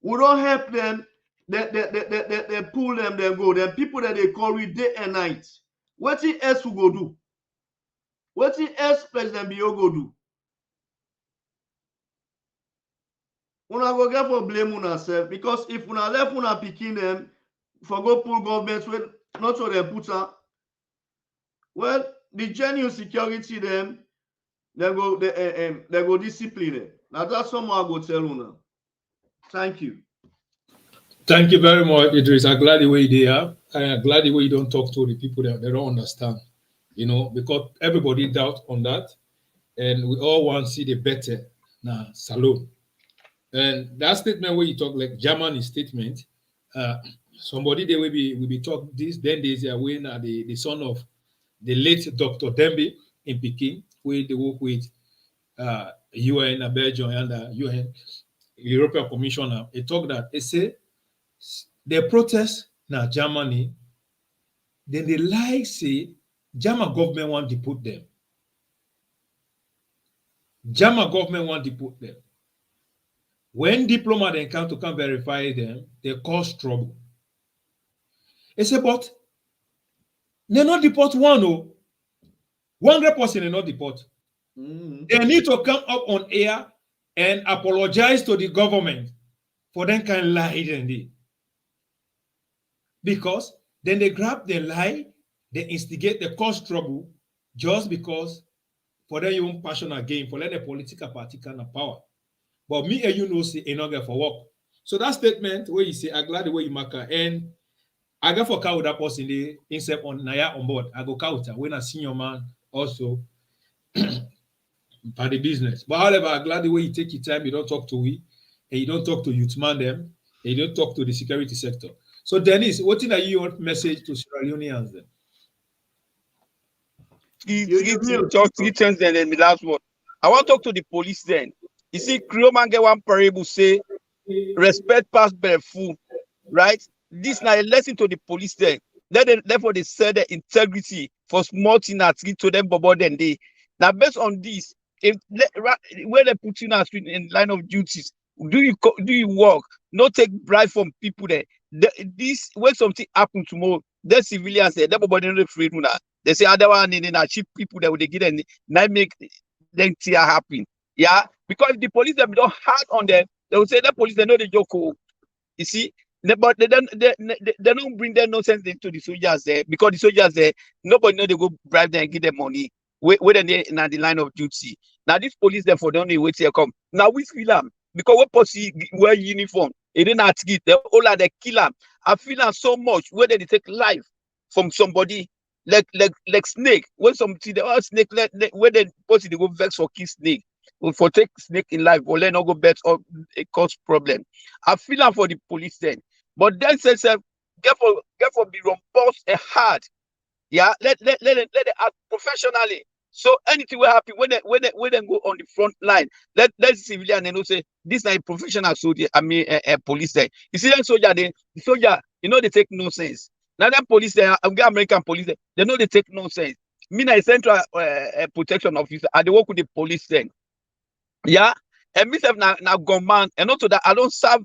We don't help them, they pull them, they go. Them people that they call it day and night. What else we go do? What else President Bio go do? Una go get for blame on ourselves because if una left una picking them for go pull government with not so they put her. Well, the genuine security them they go discipline them. Now that's something I go tell una. Thank you. Thank you very much, Idris. I'm glad the way they are. I'm glad the way you don't talk to the people that they don't understand. You know, because everybody doubt on that. And we all want to see the better now, salute. And that statement where you talk like German statement, somebody they will be talk this, then there's a when the son of the late Dr. Dembe in Peking, where they work with UN, Belgium, and UN. European Commissioner, he talked that they say the protest now Germany, then they like say German government want to put them. German government want to put them. When diplomats then come to verify them, they cause trouble. They say, but they not deport one, oh. 100% they not deport. They need to come up on air and apologize to the government for them kind of lie in it. Because then they grab the lie, they instigate, they cause trouble just because for them you want passionate game, for let the political party kind of power. But me and you know say enough for work. So that statement where you say, I'm glad the way you mark her, and I go for car with that person the insert on Naya on board. I go counter when I senior man also for the business. But however, I'm glad the way you take your time, you don't talk to we, and you don't talk to youth man them, and you don't talk to the security sector. So Dennis, what are your message to Sierra Leoneans then? Three things then the last one. I want to talk to the police then. You see, Krioman get one parable say, respect past fool, right? This now a lesson to the police then. Therefore they said the integrity for small thing at to them bobo then they. Now based on this, if where they put you in line of duties, do you work? Not take bribe from people there. This when something happen tomorrow, the civilians there, they bobo don't free now. They say other one in cheap people that would they get them now make them tear happen. Yeah, because if the police them don't hard on them, they will say the police they know the joke. You see, but they don't bring their nonsense into the soldiers there because the soldiers there nobody know they go bribe them and give them money. Where they in the line of duty. Now this police therefore don't know wait here come. Now we feel them because we pussy wear uniform. It didn't ask it. They all are the killer. I feel them so much where they take life from somebody. Like snake when somebody the snake where they pussy they go vex for kill snake. For take snake in life or let not go bet or it cause problem. I feel that for the police then. But then says get for be robust and hard. Yeah, let them act professionally. So anything will happen when they go on the front line. Let civilian and say this is a professional soldier. I mean a police there. You see that soldier the soldier, you know they take nonsense. Now that police there, American police there, they know they take nonsense. Me na a central protection officer. I they work with the police then. Yeah, and myself now gunman, and not to that I don't serve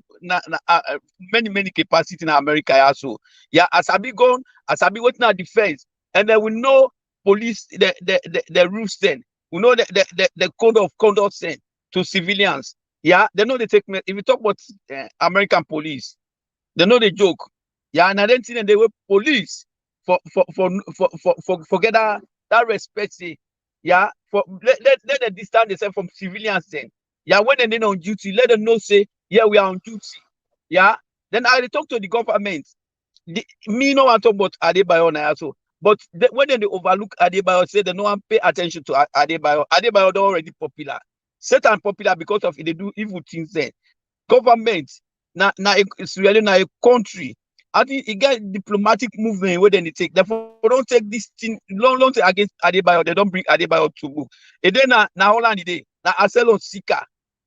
many capacity in America also. Yeah, as I be gone, as I be waiting at defense, and then we know police the rules then. We know the code of conduct then to civilians. Yeah, they know they take me. If you talk about American police, they know the joke. Yeah, and I don't think they were police for get that respect. Yeah, for let them distance themselves from civilians then. Yeah, when they're on duty, let them know say, yeah, we are on duty. Yeah. Then I talk to the government. Me no one talk about ADEBAYOR also. But when they overlook ADEBAYOR, say they no one pay attention to ADEBAYOR. ADEBAYOR already popular. Set and popular because of it, they do evil things there. Government, it's really a country. I think it get diplomatic movement where they take. Therefore, don't take this thing long against ADEBAYOR. They don't bring ADEBAYOR to book. And then now Holland day, now Aselo Sika.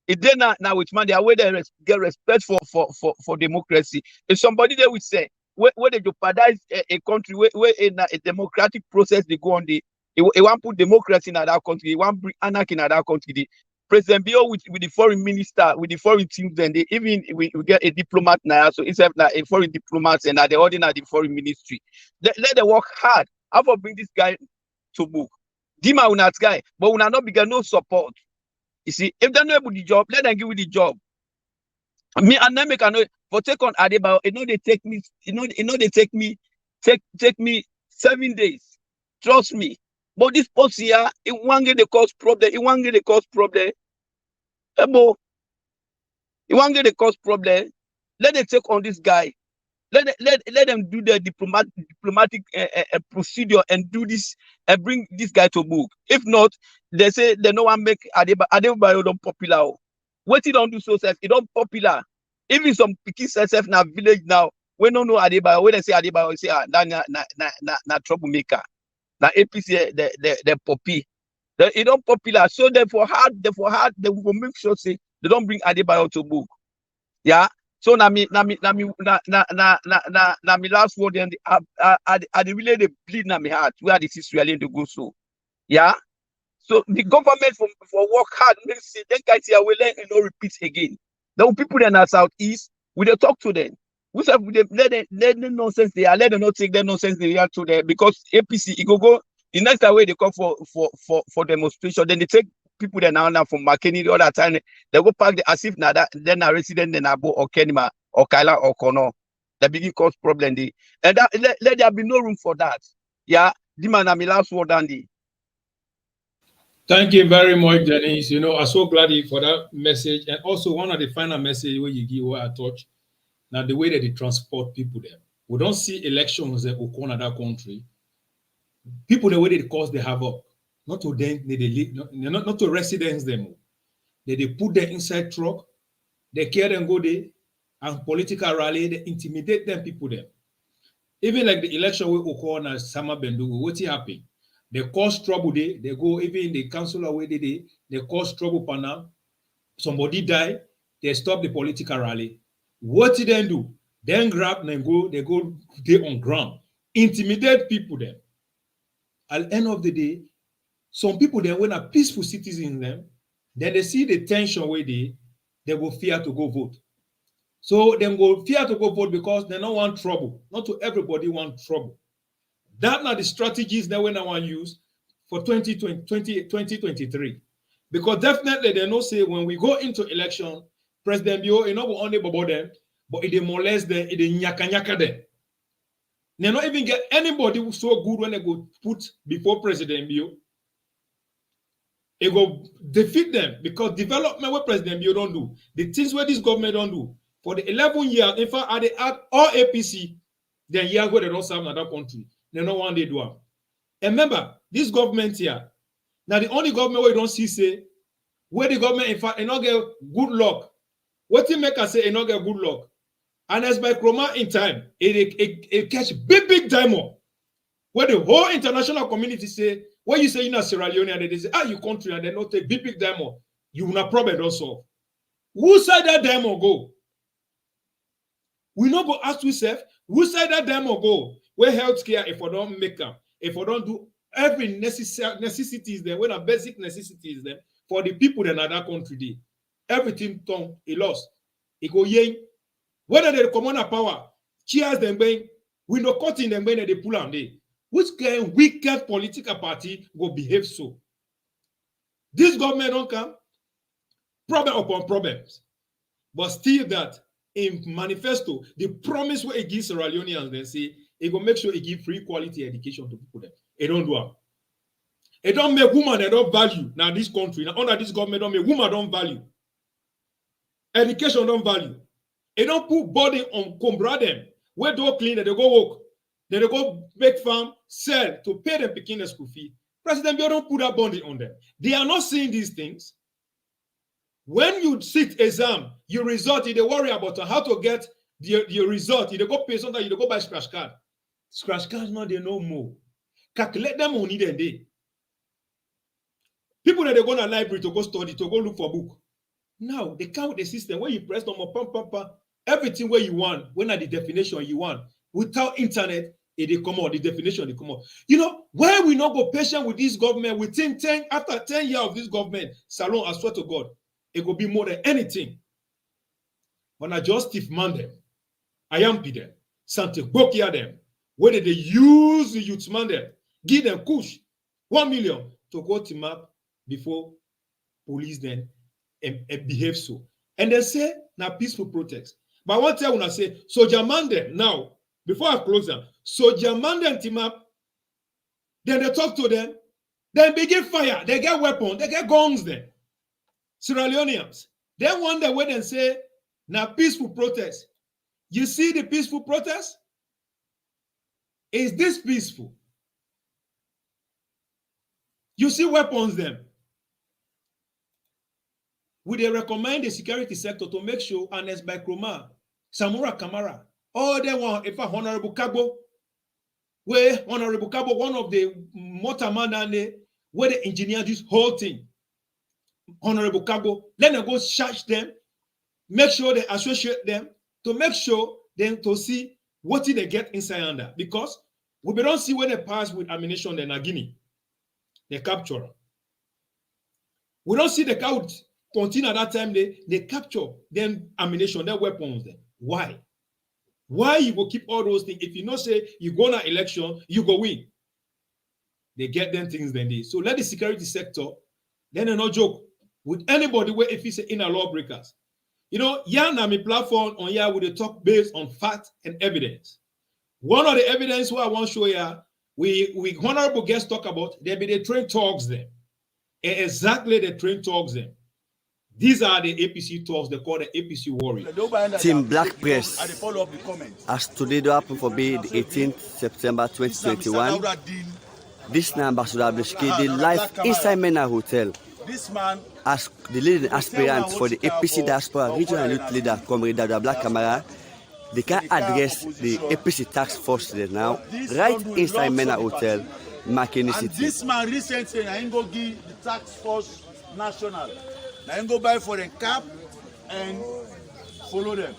And then now with man, they are where they get respect for democracy. If somebody there would say where they jeopardize a country where in a democratic process they go on they want put democracy in that country, they want bring anarchy in that country. President Bio with the foreign minister, with the foreign teams, then they even we get a diplomat now. So instead of a foreign diplomat and they ordinary the foreign ministry. Let them work hard. How about bring this guy to book? Dima will not guy, but will not be no support. You see, if they're not able the job, let them give you the job. Me and them make for take on ADEBAYOR, you know they take me, take me 7 days. Trust me. But this post here, it won't get the cause problem. It won't get the cause problem. It won't get the cause problem. Let them take on this guy. Let them do the diplomatic procedure and do this and bring this guy to book. If not, they say they no one make ADEBAYOR don't popular. What he don't do so self, it don't popular. Even some picky self na village now, we don't know ADEBAYOR. When they say ADEBAYOR, say na troublemaker. Na APC the poppy. It don't popular. So therefore hard, they will make sure say they don't bring ADEBAYOR to book. Yeah. So na me last word and I really they bleed na me heart where this is really to go so. Yeah. So the government for work hard, then guys here will let repeat again. The people in the southeast, we they talk to them. We say let them nonsense they are, let them not take their nonsense they are to them because APC it go the next way they come for demonstration, then they take people there now from McKinney the other time they go park the as if now that then a resident in Abo or Kenima or Kaila or Kono. They begin cause problem there. And that let there be no room for that. Yeah, the man my last word Andy. Thank you very much, Dennis. I'm so glad for that message. And also one of the final message where you give where I touch. Now the way that they transport people there. We don't see elections that occur in that country. People the way they cause the havoc. Not to them, not to residents them. They put them inside truck They care them go there and political rally, they intimidate them people there. Even like the election with Okona Sama Bendugo, what happened? They cause trouble there. They go even in the council away they cause trouble for now. Somebody die, they stop the political rally. What did they do? Then grab and go, they go there on ground, intimidate people there. At the end of the day, some people then when are peaceful citizens them, then they see the tension where they will fear to go vote. So they go fear to go vote because they don't want trouble. Not to everybody want trouble. That are the strategies that we now use for 2023. Because definitely they know say when we go into election, President Bio, you know, we only about them, but it molest them, it nyaka them. They not even get anybody who's so good when they go put before President Bio. It go defeat them because development what President Bio don't do, the things where this government don't do. For the 11 years, in fact, they add all APC, then years where they don't serve another country. They don't want to do them. And remember, this government here, now the only government where you don't see say, where the government, in fact, not get good luck. What you make us say, not get good luck. Ernest Bai Koroma in time, it catch big diamond. Where the whole international community say, when you say you're not Sierra Leone, and they say, you country, and they not take big diamond, you will not problem don't solve. Who side that diamond go? We not go ask ourselves, who side that diamond go? Where healthcare, if we don't make them, if we don't do every necessities there, when a basic necessities there, for the people in that country, there, everything done, it lost. It go yen. Whether they come on power, cheers them bang, we no cutting them bang, they pull on there. Which kind wicked political party will behave so? This government don't come, problem upon problems. But still that, in manifesto, the promise where it gives Sierra Leoneans, then say, it will make sure it give free quality education to people there. It don't do it. It don't make women that don't value. Now this country, now under this government, don't make women don't value. Education don't value. It don't put body on Combra them. Where they go clean, they go work. They go make farm, sell to pay them picking the school fee. President Bio don't put that bonding on them. They are not seeing these things. When you sit exam, you result, you worry about how to get the result. You go pay something, you go buy scratch card. Scratch cards now they know more. Calculate them on need a day. People that they go to the library to go study, to go look for book. Now they count the system where you press number, everything where you want, when are the definition you want. Without internet, it come out, the definition they come out. You know, why we not go patient with this government within after 10 years of this government, Salon, I swear to God, it will be more than anything. When I just stiff man them, I am them, Sante Bokia them, where they use the youth man them, give them push 1 million to go to map before police then and behave so. And they say, now peaceful protest. But one time when I say, soldier man them now, before I close them, soldier man them team up, then they talk to them, then begin fire, they get weapons, they get guns then. Sierra Leoneans, they wonder when they say, now peaceful protest. You see the peaceful protest? Is this peaceful? You see weapons them. Would they recommend the security sector to make sure Ernest Bai Koroma, Samura Kamara, all they want, if Honorable Kargbo, where Honorable Kargbo, one of the motorman, where they engineer this whole thing. Honorable Kargbo, let them go charge them, make sure they associate them, to make sure them to see what did they get inside under. Because we don't see when they pass with ammunition in Guinea. They capture. We don't see the count continue at that time, they capture them ammunition, their weapons. Then. Why? Why you will keep all those things? If you know, say you go to election, you go win. They get them things then they. So let the security sector, then they no joke with anybody where if it's inner lawbreakers. You know, yeah, me platform on here with the talk based on fact and evidence. One of the evidence who I want to show you, we honorable guests talk about, there be the train talks them. Exactly the train talks them. These are the APC talks, they call the APC warriors. Team Black Press, as today do happen for be the 18th September 2021, this number should have been scheduled live inside Mena Hotel This man, as the leading aspirant for the APC diaspora regional youth leader, Comrade Samura Kamara, they can address the APC task force today now, right inside Mena Hotel, Makeni City. And this man recently, I go give the task force national. I go buy for them cap and follow them.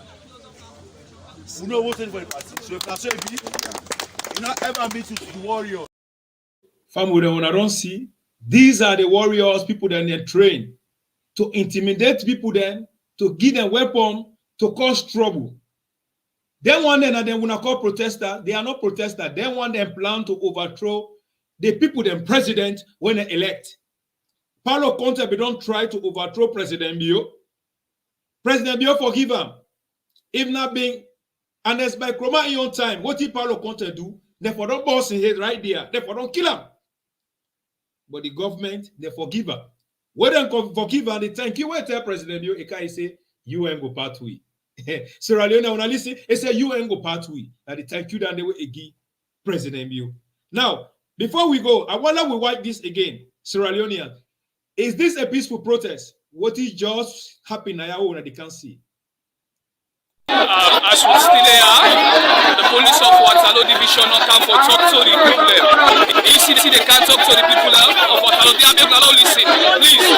We know what's in for the party. So if that's it, you not ever meet with the warrior. Family, when I don't see, these are the warriors, people that they train to intimidate people, then to give them weapon to cause trouble. Then one day, and then when I call protester, they are not protesters. Then one them plan to overthrow the people, then president when they elect. Paulo Conte, we don't try to overthrow President Bio. President Bio forgive him. If not being Ernest Bai Koroma in your time, what did Paulo Conte do? Therefore, don't boss in head right there. Therefore, don't kill him. But the government, they forgive him. When they forgive him, they thank you. Wait tell President Bio, Eka say, you ain't go pathway. Sierra Leone, when I listen, they say, you ain't go pathway. And they thank you that they will give President Bio. Now, before we go, I wonder we watch this again. Sierra Leonean, is this a peaceful protest? What is just happening now when they can't see? As we still are, the police of Waterloo Division not come for talk to the people. You see, they can't talk to the people of Waterloo. They are people not listen. Please.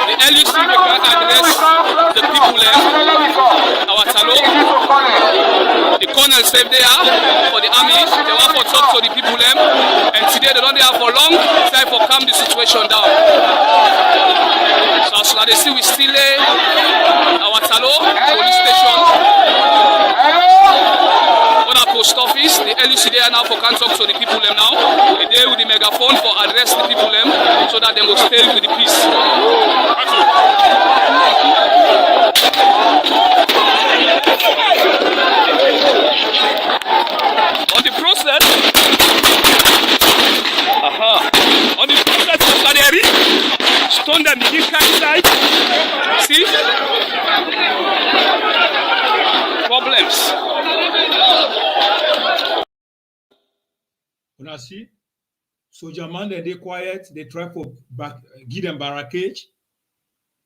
The LUC, they can address the people of Waterloo. The colonel said they are for the army. They want to talk to the people and today they don't have for long time for calm the situation down. So as they see we still our Talo police station, on our post office, the LUC there now for can talk to the people now. They there with the megaphone for address the people so that they will stay with the peace. On the process, on the process of Kaderi, stone them begin inside. See? Problems. When I see, soldier man, they quiet, they try to give them barricade,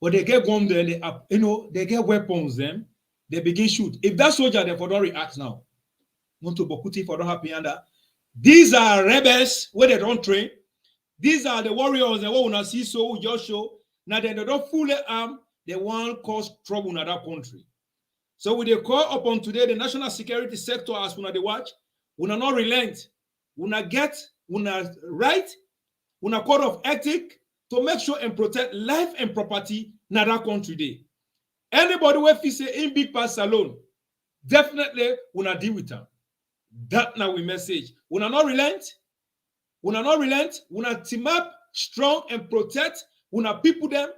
but they get gone there, they get weapons them, they begin shoot. If that soldier therefore don't react now, not to Bokuti for don't happen under. These are rebels where they don't train. These are the warriors that want to see so just show. Now they don't fully arm, they want cause trouble in that country. So we they call upon today the national security sector as we they watch, we not relent, we not get, we not right, we not code of ethic to make sure and protect life and property in that country day. Anybody who feel say in big pass alone, definitely we not deal with them. That now we message. We not relent. We not relent. We not team up strong and protect. We not people them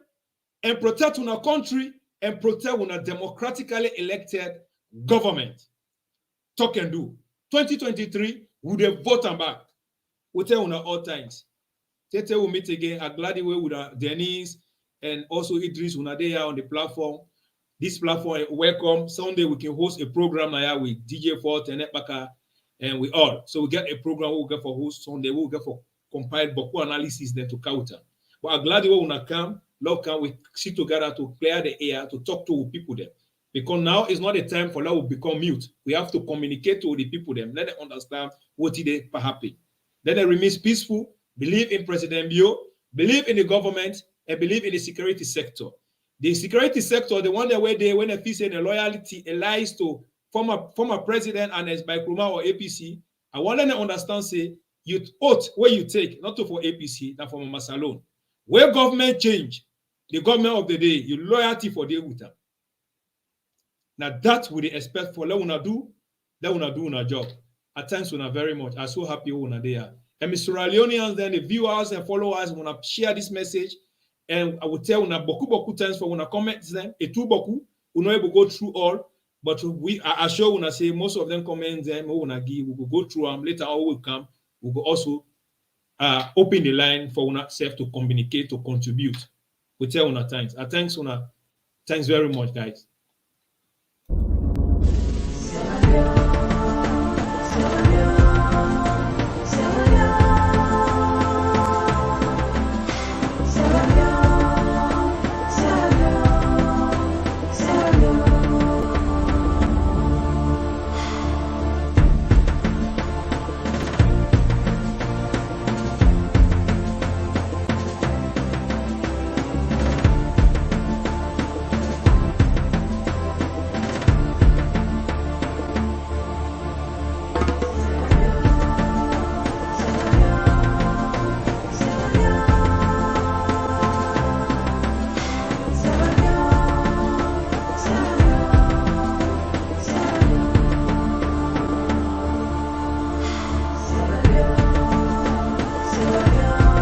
and protect our country and protect our democratically elected government. Talk and do. 2023, we will vote them back. We tell you all times. Tete will meet again. I'm glad way with Denise and also Idris when they are on the platform. This platform, welcome. Sunday we can host a program now with DJ Fort and Epaka. And we all. So we get a program we'll get for host Sunday, we'll get for compiled Boku analysis there to counter. But I'm glad you want to come, Lord, can we sit together to clear the air, to talk to people there. Because now is not the time for them to become mute. We have to communicate to the people them, let them understand what is happening. Let them remain peaceful, believe in President Bio, believe in the government, and believe in the security sector. The security sector, the one that where they when they feel say the loyalty lies to former president Ernest Bai Koroma or APC, I want them to understand, say, you oath where you take, not to for APC, not for Mama Salone. Where government change, the government of the day, your loyalty for the with them. Now that we expect for let una do una job. At times we are very much. I'm so happy when they are. And Mr. Leoneans, then the viewers and followers wanna share this message. And I will tell una boku times for una comments them. A two boku, we not able to go through all. But we are sure when I say most of them comments them, we will go through them later on. Will come. We will also open the line for ourselves to communicate, to contribute. We tell una thanks. Thanks very much, guys.